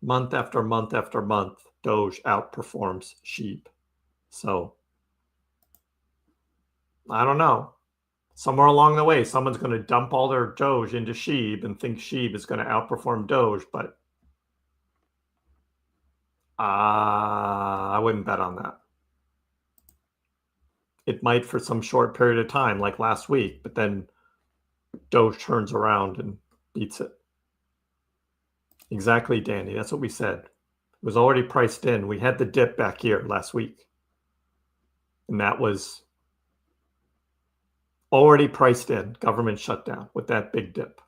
Month after month after month, Doge outperforms Sheeb. So, I don't know. Somewhere along the way, someone's going to dump all their Doge into Sheeb and think Sheeb is going to outperform Doge, but I wouldn't bet on that. It might for some short period of time, like last week, but then Doge turns around and beats it. Exactly, Danny. That's what we said. It was already priced in. We had the dip back here last week. And that was already priced in, government shutdown with that big dip.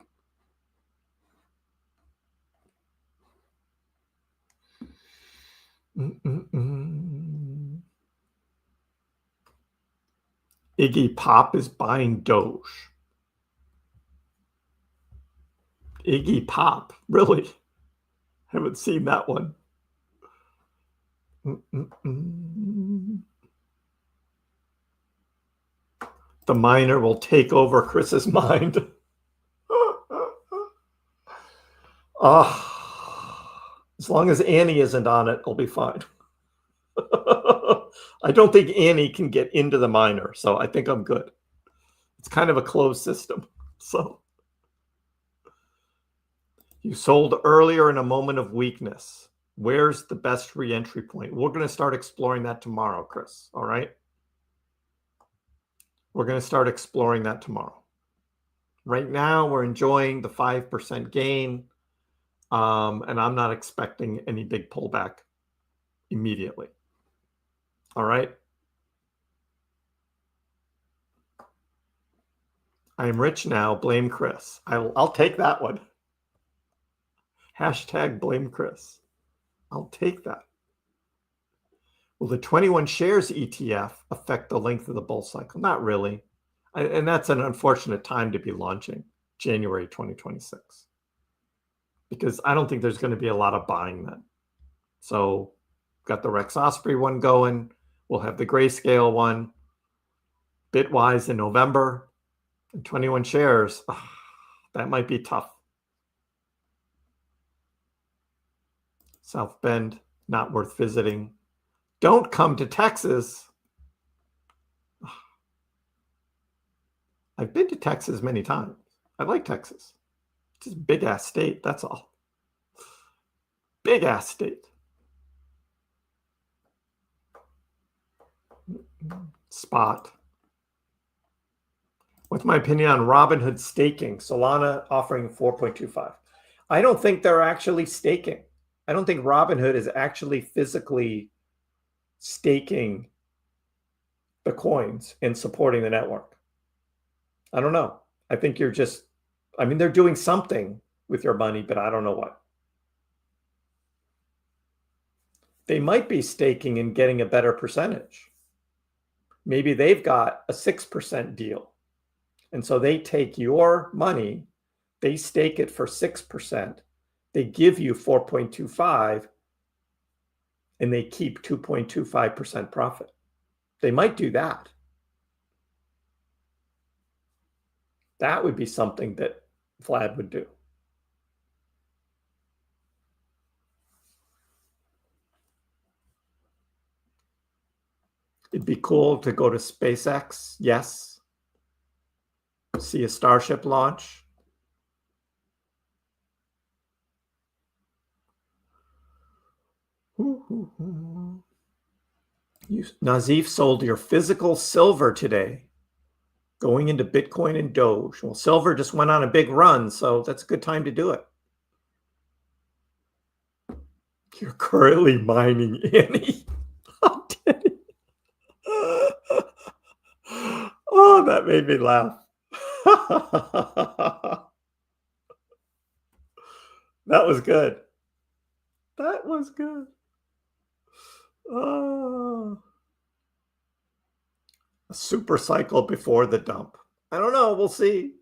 Iggy Pop is buying Doge. Iggy Pop, really? Haven't seen that one. The miner will take over Chris's mind. As long as Annie isn't on it, it'll be fine. I don't think Annie can get into the miner, so I think I'm good. It's kind of a closed system. So you sold earlier in a moment of weakness. Where's the best re-entry point? We're going to start exploring that tomorrow, Chris. All right? We're going to start exploring that tomorrow. Right now, we're enjoying the 5% gain, and I'm not expecting any big pullback immediately. All right? I am rich now. Blame Chris. I'll take that one. Hashtag blame Chris. I'll take that. Will the 21 shares ETF affect the length of the bull cycle? Not really. And that's an unfortunate time to be launching, January 2026. Because I don't think there's going to be a lot of buying then. So got the Rex Osprey one going. We'll have the Grayscale one. Bitwise in November. And 21 shares. That might be tough. South Bend, not worth visiting. Don't come to Texas. I've been to Texas many times. I like Texas. It's just a big-ass state, that's all. Big-ass state. Spot. What's my opinion on Robinhood staking? Solana offering 4.25. I don't think they're actually staking. I don't think Robinhood is actually physically staking the coins and supporting the network. I don't know. I think you're just, I mean, they're doing something with your money, but I don't know what. They might be staking and getting a better percentage. Maybe they've got a 6% deal. And so they take your money, they stake it for 6%, they give you 4.25, and they keep 2.25% profit. They might do that. That would be something that Vlad would do. It'd be cool to go to SpaceX, yes. See a Starship launch. Nazif sold your physical silver today, going into Bitcoin and Doge. Well, silver just went on a big run, so that's a good time to do it. You're currently mining Annie. Oh, that made me laugh. That was good. That was good. Oh. A super cycle before the dump. I don't know. We'll see.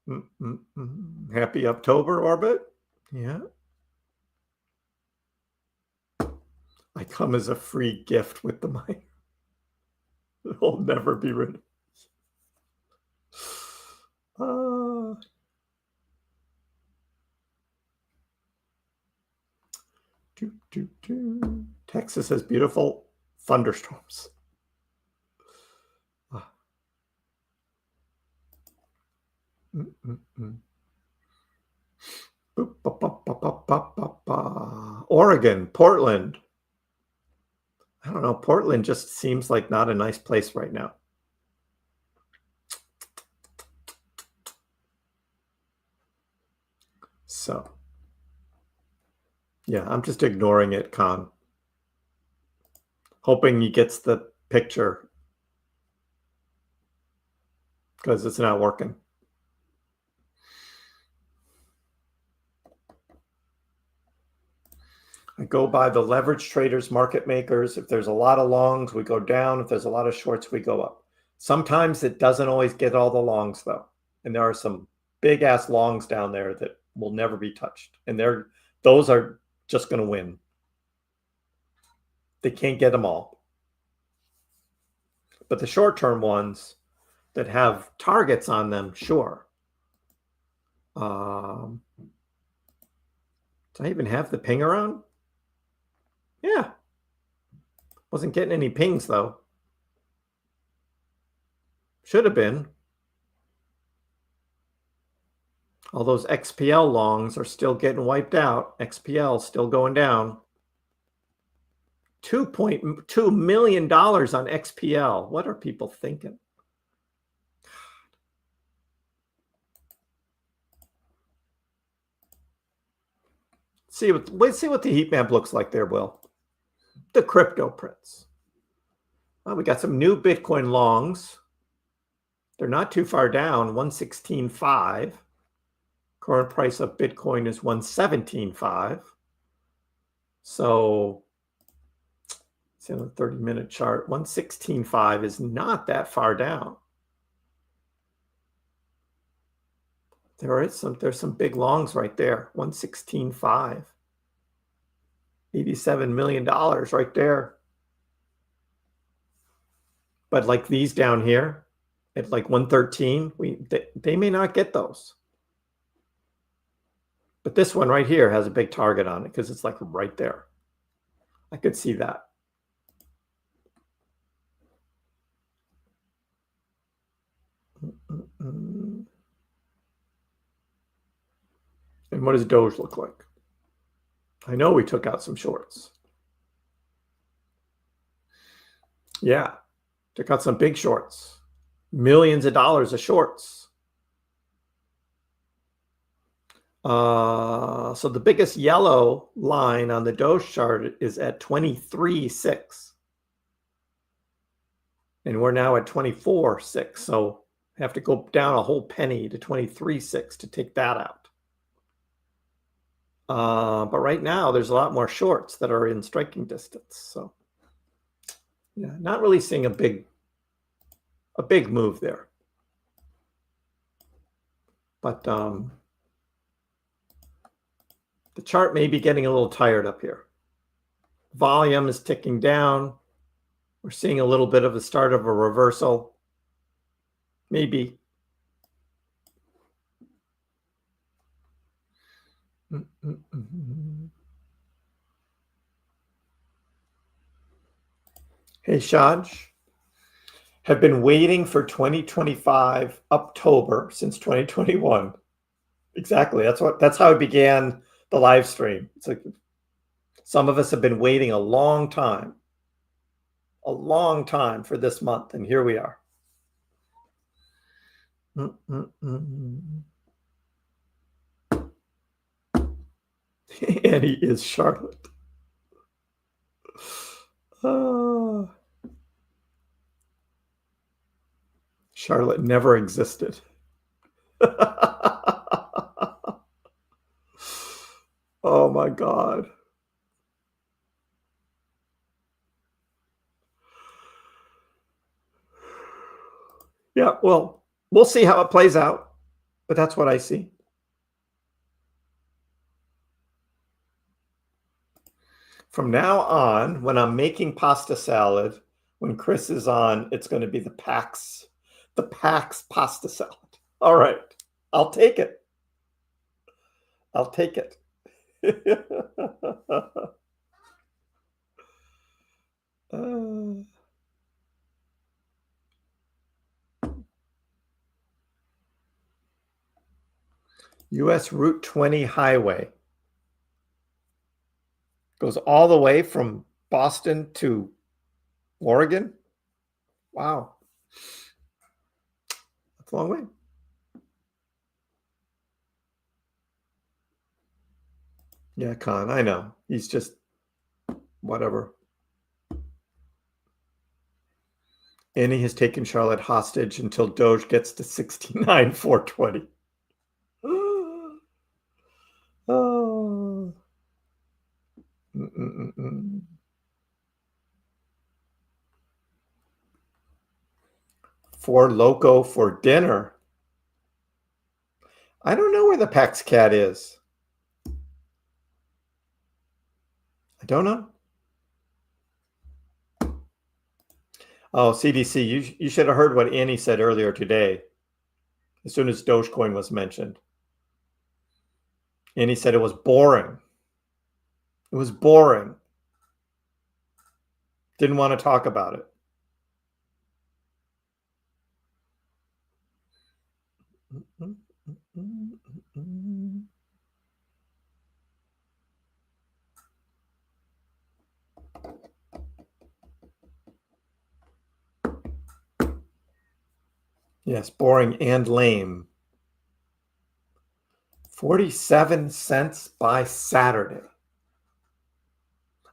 Happy Uptober, Orbit. Yeah. I come as a free gift with the miner. It'll never be rid of. Texas has beautiful thunderstorms. Oregon, Portland. I don't know. Portland just seems like not a nice place right now. So, yeah, I'm just ignoring it, Con. Hoping he gets the picture because it's not working. I go by the leverage traders, market makers. If there's a lot of longs, we go down. If there's a lot of shorts, we go up. Sometimes it doesn't always get all the longs, though. And there are some big-ass longs down there that will never be touched. And those are just going to win. They can't get them all. But the short-term ones that have targets on them, sure. Do I even have the ping around? Yeah. Wasn't getting any pings, though. Should have been. All those XPL longs are still getting wiped out. XPL still going down. $2.2 million on XPL. What are people thinking? Let's see what the heat map looks like there, Will. The crypto prints. Well, we got some new Bitcoin longs. They're not too far down, 116.5. Current price of Bitcoin is 117.5. So, see on the 30-minute chart, 116.5 is not that far down. There's some big longs right there. 116.5. $87 million right there. But like these down here at like 113, they may not get those. But this one right here has a big target on it because it's like right there. I could see that. And what does Doge look like? I know we took out some shorts. Yeah, took out some big shorts. Millions of dollars of shorts. So the biggest yellow line on the Doge chart is at 23.6. And we're now at 24.6. So I have to go down a whole penny to 23.6 to take that out. But right now there's a lot more shorts that are in striking distance. So yeah, not really seeing a big move there. But the chart may be getting a little tired up here. Volume is ticking down. We're seeing a little bit of the start of a reversal. Maybe. Hey, Shaj. Have been waiting for 2025 Uptober since 2021. Exactly. That's how I began the live stream. It's like some of us have been waiting a long time for this month, and here we are. Annie is Charlotte. Charlotte never existed. Oh my God. Yeah, well, we'll see how it plays out, but that's what I see. From now on, when I'm making pasta salad, when Kriss is on, it's going to be the Pax pasta salad. All right, I'll take it. I'll take it. US Route 20 highway goes all the way from Boston to Oregon. Wow. That's a long way. Yeah, Con, I know. He's just whatever. Annie has taken Charlotte hostage until Doge gets to 69,420. Oh. For Loco for dinner. I don't know where the Pax cat is. I don't know. Oh, CDC, you should have heard what Annie said earlier today, as soon as Dogecoin was mentioned. Annie said it was boring. It was boring. Didn't want to talk about it. Yes, boring and lame. 47 cents by Saturday.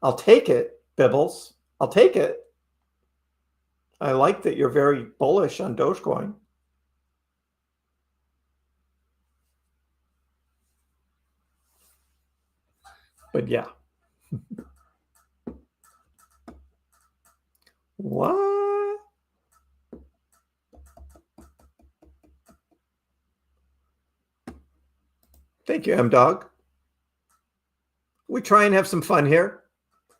I'll take it, Bibbles. I'll take it. I like that you're very bullish on Dogecoin. But yeah. What? Thank you, M-Dog. We try and have some fun here.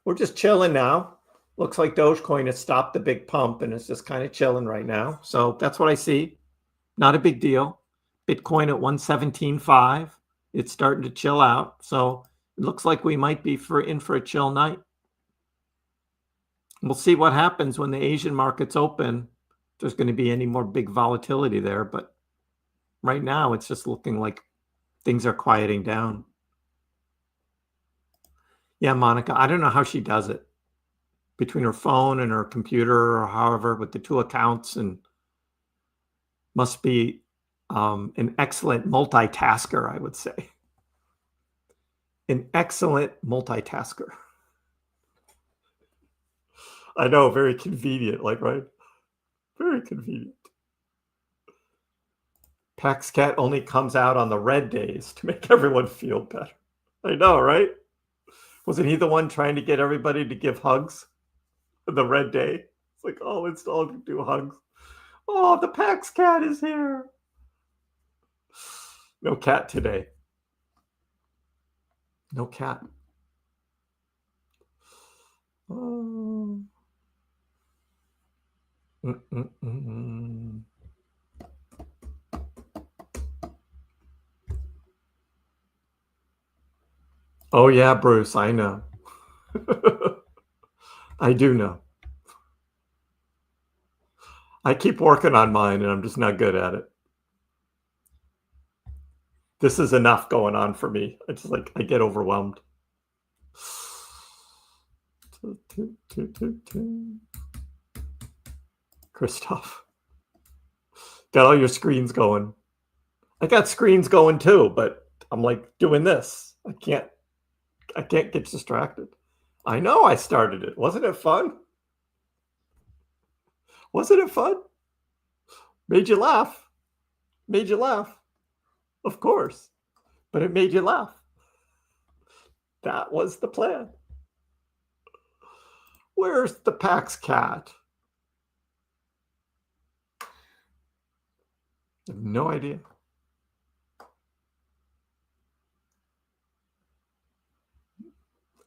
We're just chilling now. Looks like Dogecoin has stopped the big pump and it's just kind of chilling right now. So that's what I see. Not a big deal. Bitcoin at 117.5. It's starting to chill out. So it looks like we might be in for a chill night. We'll see what happens when the Asian markets open. If there's going to be any more big volatility there. But right now, it's just looking like things are quieting down. Yeah, Monica, I don't know how she does it between her phone and her computer or however with the 2 accounts, and must be an excellent multitasker, I would say. An excellent multitasker. I know, very convenient, like, right? Very convenient. PaxCat only comes out on the red days to make everyone feel better. I know, right? Wasn't he the one trying to get everybody to give hugs? The red day. It's like, oh, let's all do hugs. Oh, the PaxCat is here. No cat today. No cat. Oh. Oh, yeah, Bruce, I know. I do know. I keep working on mine, and I'm just not good at it. This is enough going on for me. I just like, I get overwhelmed. Christoph, got all your screens going. I got screens going too, but I'm like doing this. I can't get distracted. I know I started it. Wasn't it fun? Wasn't it fun? Made you laugh. Made you laugh. Of course. But it made you laugh. That was the plan. Where's the PaxCat? I have no idea.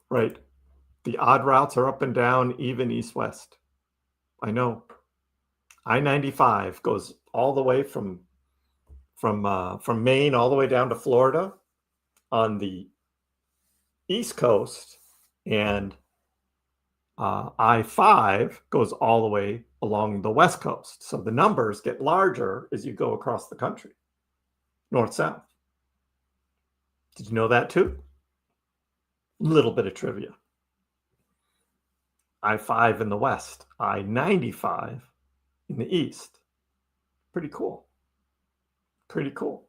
Right. The odd routes are up and down, even east-west. I know. I-95 goes all the way from Maine all the way down to Florida on the East Coast, and I-5 goes all the way along the West Coast. So the numbers get larger as you go across the country, north-south. Did you know that too? Little bit of trivia. I-5 in the west, I-95 in the east. Pretty cool. Pretty cool.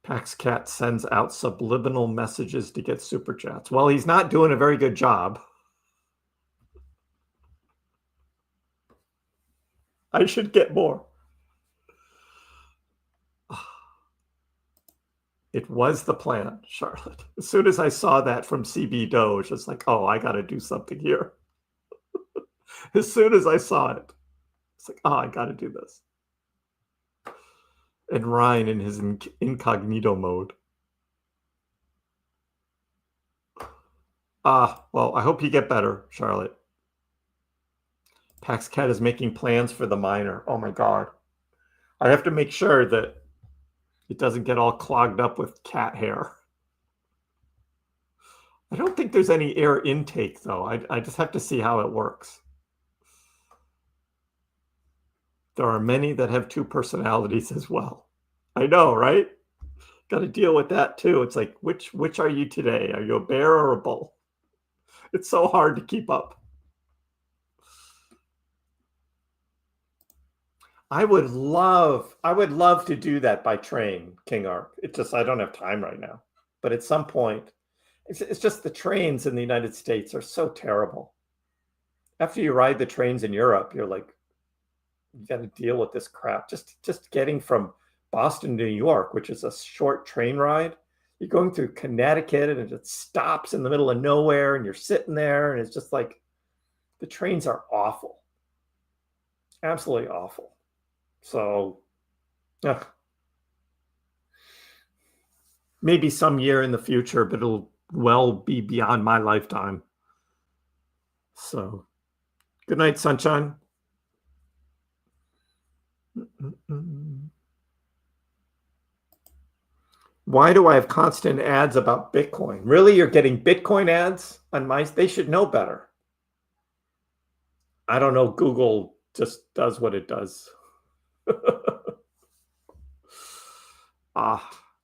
PaxCat sends out subliminal messages to get super chats. Well, he's not doing a very good job. I should get more. It was the plan, Charlotte. As soon as I saw that from CB Doge, it's like, oh, I got to do something here. As soon as I saw it, it's like, oh, I got to do this. And Ryan in his incognito mode. Well, I hope you get better, Charlotte. PaxCat is making plans for the miner. Oh my God. I have to make sure that it doesn't get all clogged up with cat hair. I don't think there's any air intake, though. I just have to see how it works. There are many that have 2 personalities as well. I know, right? Got to deal with that too. It's like, which are you today? Are you a bear or a bull? It's so hard to keep up. I would love to do that by train, King Arc. It's just, I don't have time right now. But at some point, it's just the trains in the United States are so terrible. After you ride the trains in Europe, you're like, you got to deal with this crap. Just getting from Boston to New York, which is a short train ride. You're going through Connecticut and it stops in the middle of nowhere and you're sitting there and it's just like, the trains are awful. Absolutely awful. So, maybe some year in the future, but it'll well be beyond my lifetime. So, good night, sunshine. Why do I have constant ads about Bitcoin? Really, you're getting Bitcoin ads on my? They should know better. I don't know. Google just does what it does.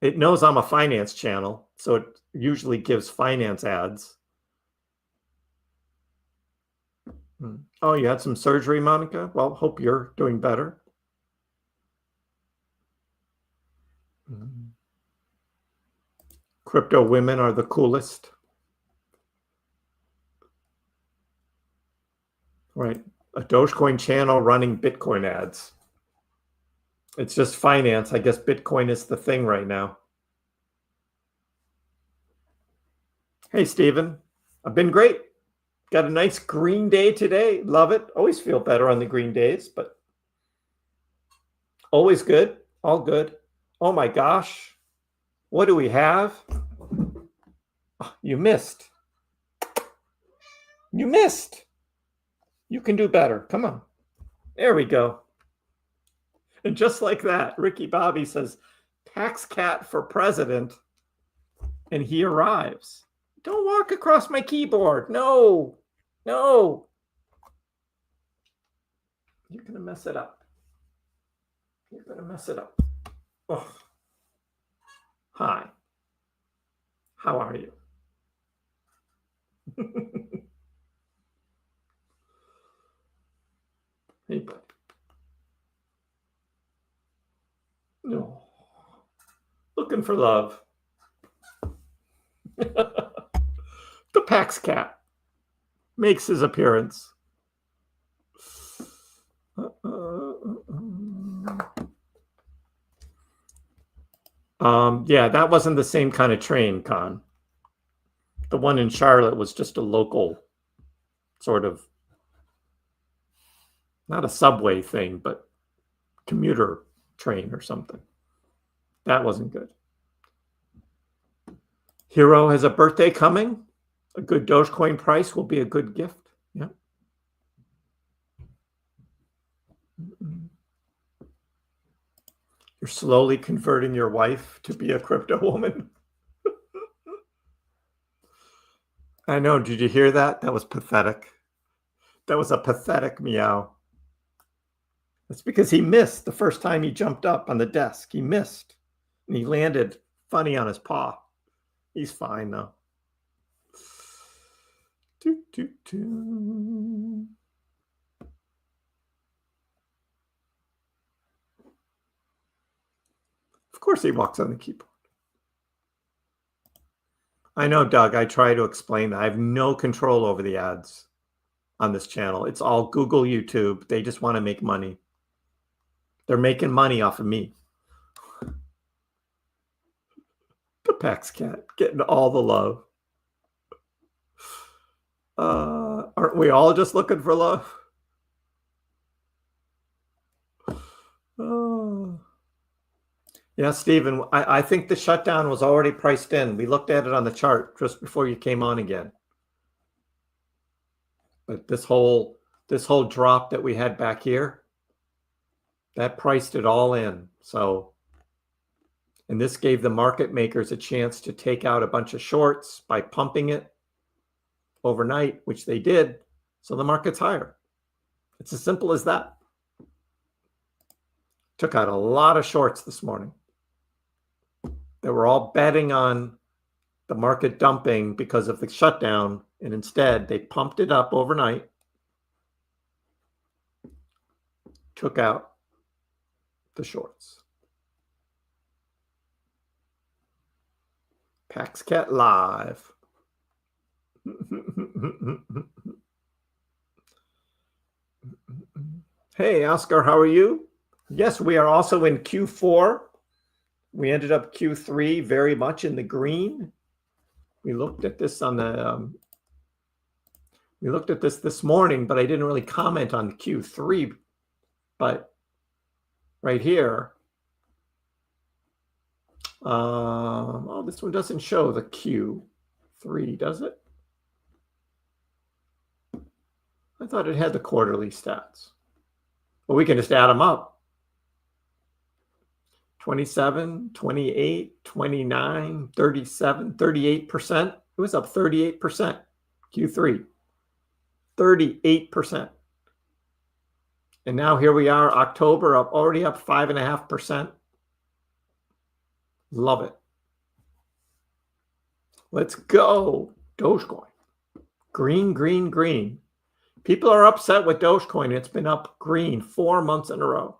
It knows I'm a finance channel, so it usually gives finance ads. Oh, you had some surgery, Monica? Well, hope you're doing better. Crypto women are the coolest. Right. A Dogecoin channel running Bitcoin ads. It's just finance. I guess Bitcoin is the thing right now. Hey, Steven. I've been great. Got a nice green day today. Love it. Always feel better on the green days, but always good. All good. Oh my gosh. What do we have? Oh, you missed. You missed. You can do better. Come on. There we go. And just like that, Ricky Bobby says, Pax Cat for president. And he arrives. Don't walk across my keyboard. No. No. You're going to mess it up. You're going to mess it up. Oh. Hi. How are you? Hey, buddy. No. Looking for love. The Pax Cat makes his appearance. Yeah, that wasn't the same kind of train, Con. The one in Charlotte was just a local sort of, not a subway thing, but commuter train or something. That wasn't good. Hero has a birthday coming. A good Dogecoin price will be a good gift. Yeah. You're slowly converting your wife to be a crypto woman. I know. Did you hear that? That was pathetic. That was a pathetic meow. That's because he missed the first time he jumped up on the desk. He missed. And he landed funny on his paw. He's fine, though. Doo, doo, doo. Of course he walks on the keyboard. I know, Doug. I try to explain that. I have no control over the ads on this channel. It's all Google, YouTube. They just want to make money. They're making money off of me. The Pax Cat getting all the love. Aren't we all just looking for love? Oh. Yeah, Stephen, I think the shutdown was already priced in. We looked at it on the chart just before you came on again. But this whole drop that we had back here, that priced it all in. So, and this gave the market makers a chance to take out a bunch of shorts by pumping it overnight, which they did. So the market's higher. It's as simple as that. Took out a lot of shorts this morning. They were all betting on the market dumping because of the shutdown, and instead they pumped it up overnight, took out the shorts. Pax Cat live. Hey, Oscar, how are you? Yes, we are also in Q4. We ended up Q3 very much in the green. We looked at this on the we looked at this morning, but I didn't really comment on Q3. But right here, oh, this one doesn't show the Q3, does it? I thought it had the quarterly stats. Well, we can just add them up. 27, 28, 29, 37, 38%. It was up 38% Q3. 38%. And now here we are, October, already up 5.5%. Love it. Let's go. Dogecoin. Green, green, green. People are upset with Dogecoin. It's been up green 4 months in a row.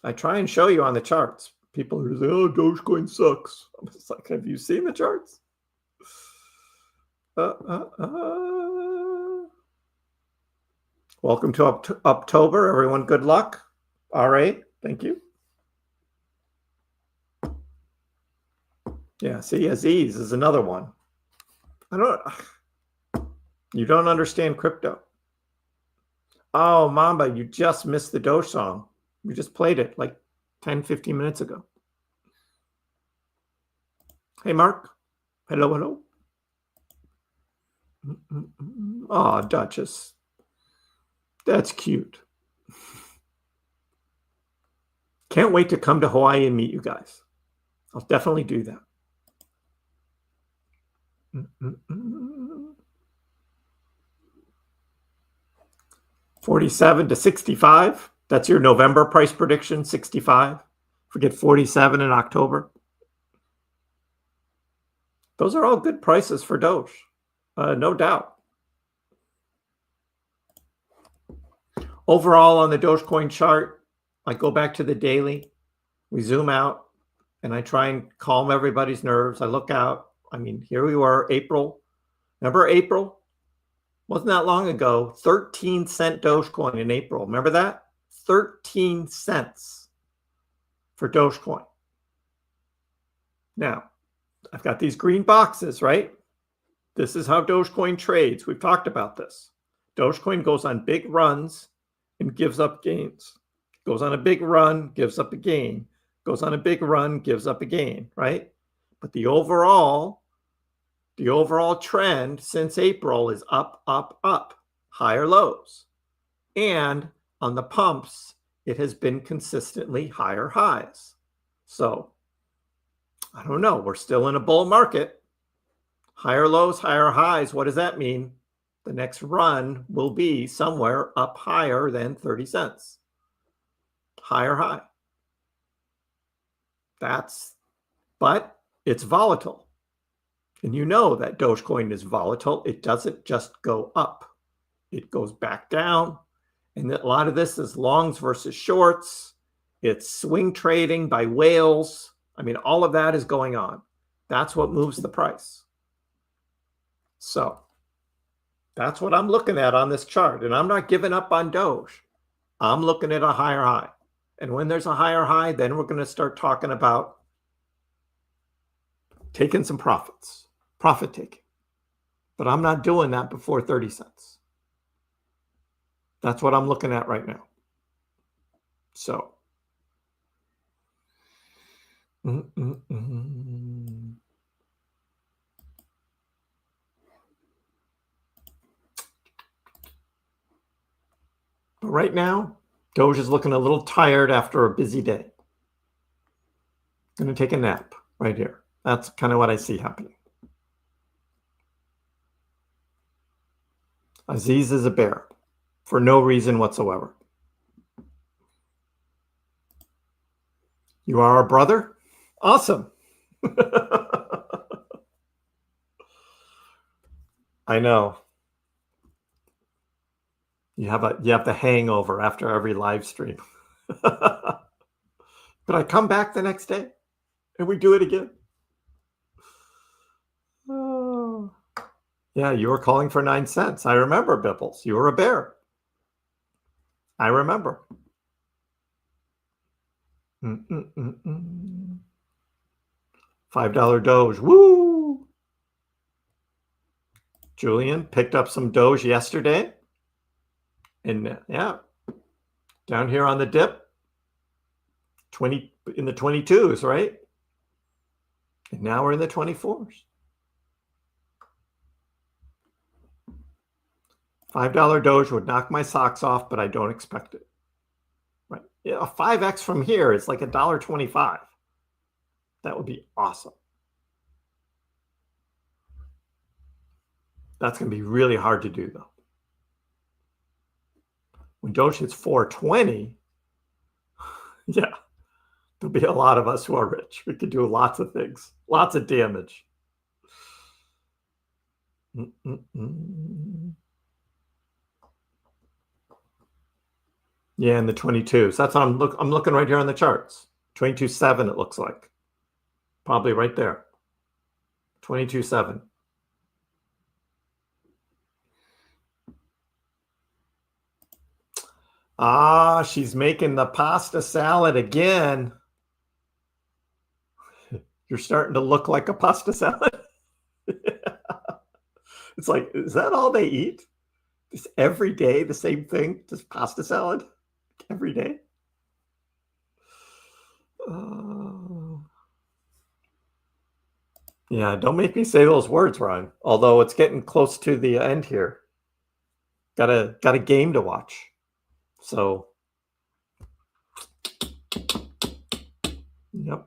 I try and show you on the charts. People are saying, oh, Dogecoin sucks. I'm just like, have you seen the charts? Welcome to Uptober, everyone. Good luck. RA, thank you. Yeah, see, Aziz is another one. You don't understand crypto. Oh, Mamba, you just missed the Doge song. We just played it like 10, 15 minutes ago. Hey, Mark. Hello, hello. Oh, Duchess. That's cute. Can't wait to come to Hawaii and meet you guys. I'll definitely do that. 47 to 65. That's your November price prediction, 65. Forget 47 in October. Those are all good prices for Doge, no doubt. Overall, on the Dogecoin chart, I go back to the daily. We zoom out, and I try and calm everybody's nerves. I look out. I mean, here we were, April. Remember April? Wasn't that long ago. 13-cent Dogecoin in April. Remember that? 13 cents for Dogecoin. Now, I've got these green boxes, right? This is how Dogecoin trades. We've talked about this. Dogecoin goes on big runs and gives up gains. Goes on a big run, gives up a gain. Goes on a big run, gives up a gain, right? But the overall trend since April is up, up, up, higher lows. And on the pumps, it has been consistently higher highs. So, I don't know. We're still in a bull market. Higher lows, higher highs. What does that mean? The next run will be somewhere up higher than 30 cents. Higher high. But it's volatile. And you know that Dogecoin is volatile. It doesn't just go up. It goes back down. And a lot of this is longs versus shorts. It's swing trading by whales. I mean, all of that is going on. That's what moves the price. So that's what I'm looking at on this chart. And I'm not giving up on Doge. I'm looking at a higher high. And when there's a higher high, then we're going to start talking about taking some profits, profit taking. But I'm not doing that before 30 cents. That's what I'm looking at right now. So. But right now, Doge is looking a little tired after a busy day. Going to take a nap right here. That's kind of what I see happening. Aziz is a bear for no reason whatsoever. You are a brother? Awesome. I know. You have the hangover after every live stream. But I come back the next day and we do it again. Oh. Yeah, you were calling for 9 cents. I remember, Bibbles. You were a bear. I remember. $5 Doge. Woo! Julian picked up some Doge yesterday. And yeah, down here on the dip, 20 in the 22s, right? And now we're in the 24s. $5 Doge would knock my socks off, but I don't expect it. Right? Yeah, a 5x from here is like $1.25. That would be awesome. That's going to be really hard to do, though. When Doge hits 420, yeah, There'll be a lot of us who are rich. We could do lots of things, lots of damage. Yeah, in the 22s. That's what I'm looking right here on the charts. 22.7 it looks like. Probably right there. 22.7. Ah, she's making the pasta salad again. You're starting to look like a pasta salad. It's like, is that all they eat? Just every day, the same thing? Just pasta salad? Every day? Yeah, don't make me say those words, Ryan. Although it's getting close to the end here. Got a game to watch. So, yep.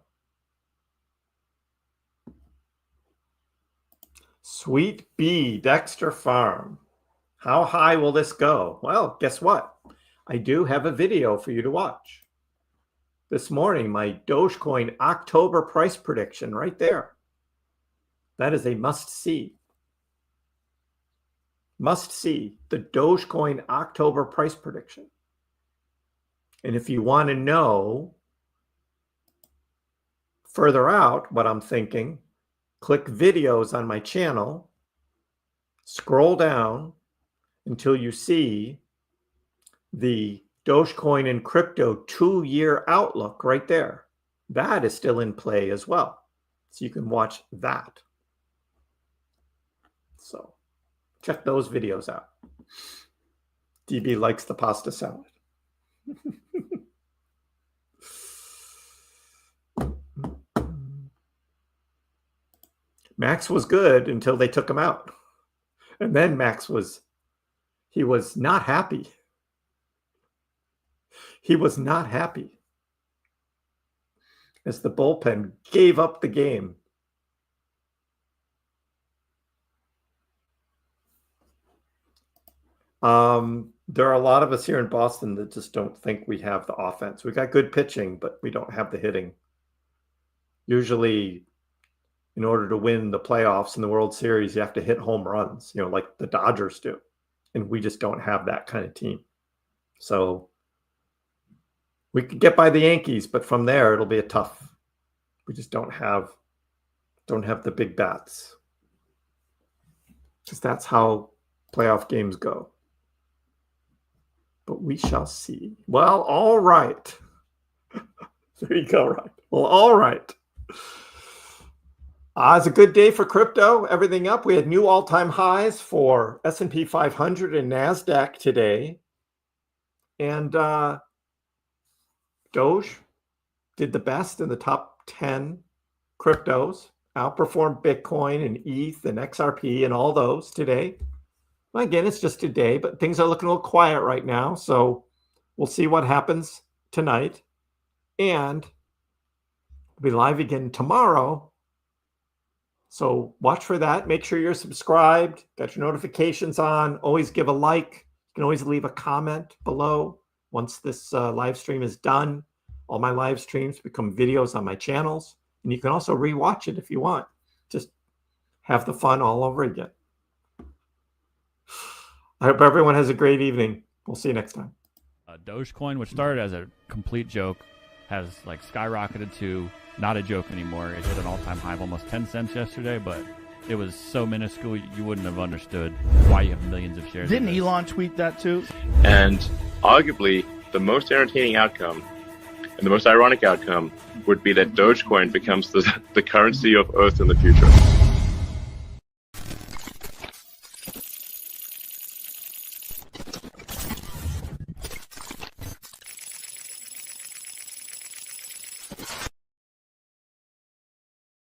Sweet Bee, Dexter Farm. How high will this go? Well, guess what? I do have a video for you to watch. This morning, my Dogecoin October price prediction right there. That is a must-see. Must-see, the Dogecoin October price prediction. And if you want to know further out what I'm thinking, click videos on my channel, scroll down until you see the Dogecoin and crypto 2-year outlook right there. That is still in play as well. So you can watch that. So check those videos out. DB likes the pasta salad. Max was good until they took him out. And then Max was not happy. He was not happy as the bullpen gave up the game. There are a lot of us here in Boston that just don't think we have the offense. We got good pitching, but we don't have the hitting. Usually, in order to win the playoffs and the World Series, you have to hit home runs, like the Dodgers do. And we just don't have that kind of team. So we could get by the Yankees, but from there it'll be a tough. We just don't have the big bats. Because that's how playoff games go. But we shall see. Well, all right. There you go, Ryan. Well, all right. It's a good day for crypto. Everything up. We had new all-time highs for S&P 500 and NASDAQ today. And Doge did the best in the top 10 cryptos. Outperformed Bitcoin and ETH and XRP and all those today. Well, again, it's just today, but things are looking a little quiet right now. So we'll see what happens tonight. And we'll be live again tomorrow. So watch for that. Make sure you're subscribed. Got your notifications on. Always give a like. You can always leave a comment below once this live stream is done. All my live streams become videos on my channels. And you can also rewatch it if you want. Just have the fun all over again. I hope everyone has a great evening. We'll see you next time. Dogecoin, which started as a complete joke, has skyrocketed to not a joke anymore. It hit an all-time high of almost 10 cents yesterday, but it was so minuscule you wouldn't have understood why you have millions of shares. Didn't Elon tweet that too? And arguably, the most entertaining outcome and the most ironic outcome would be that Dogecoin becomes the currency of Earth in the future.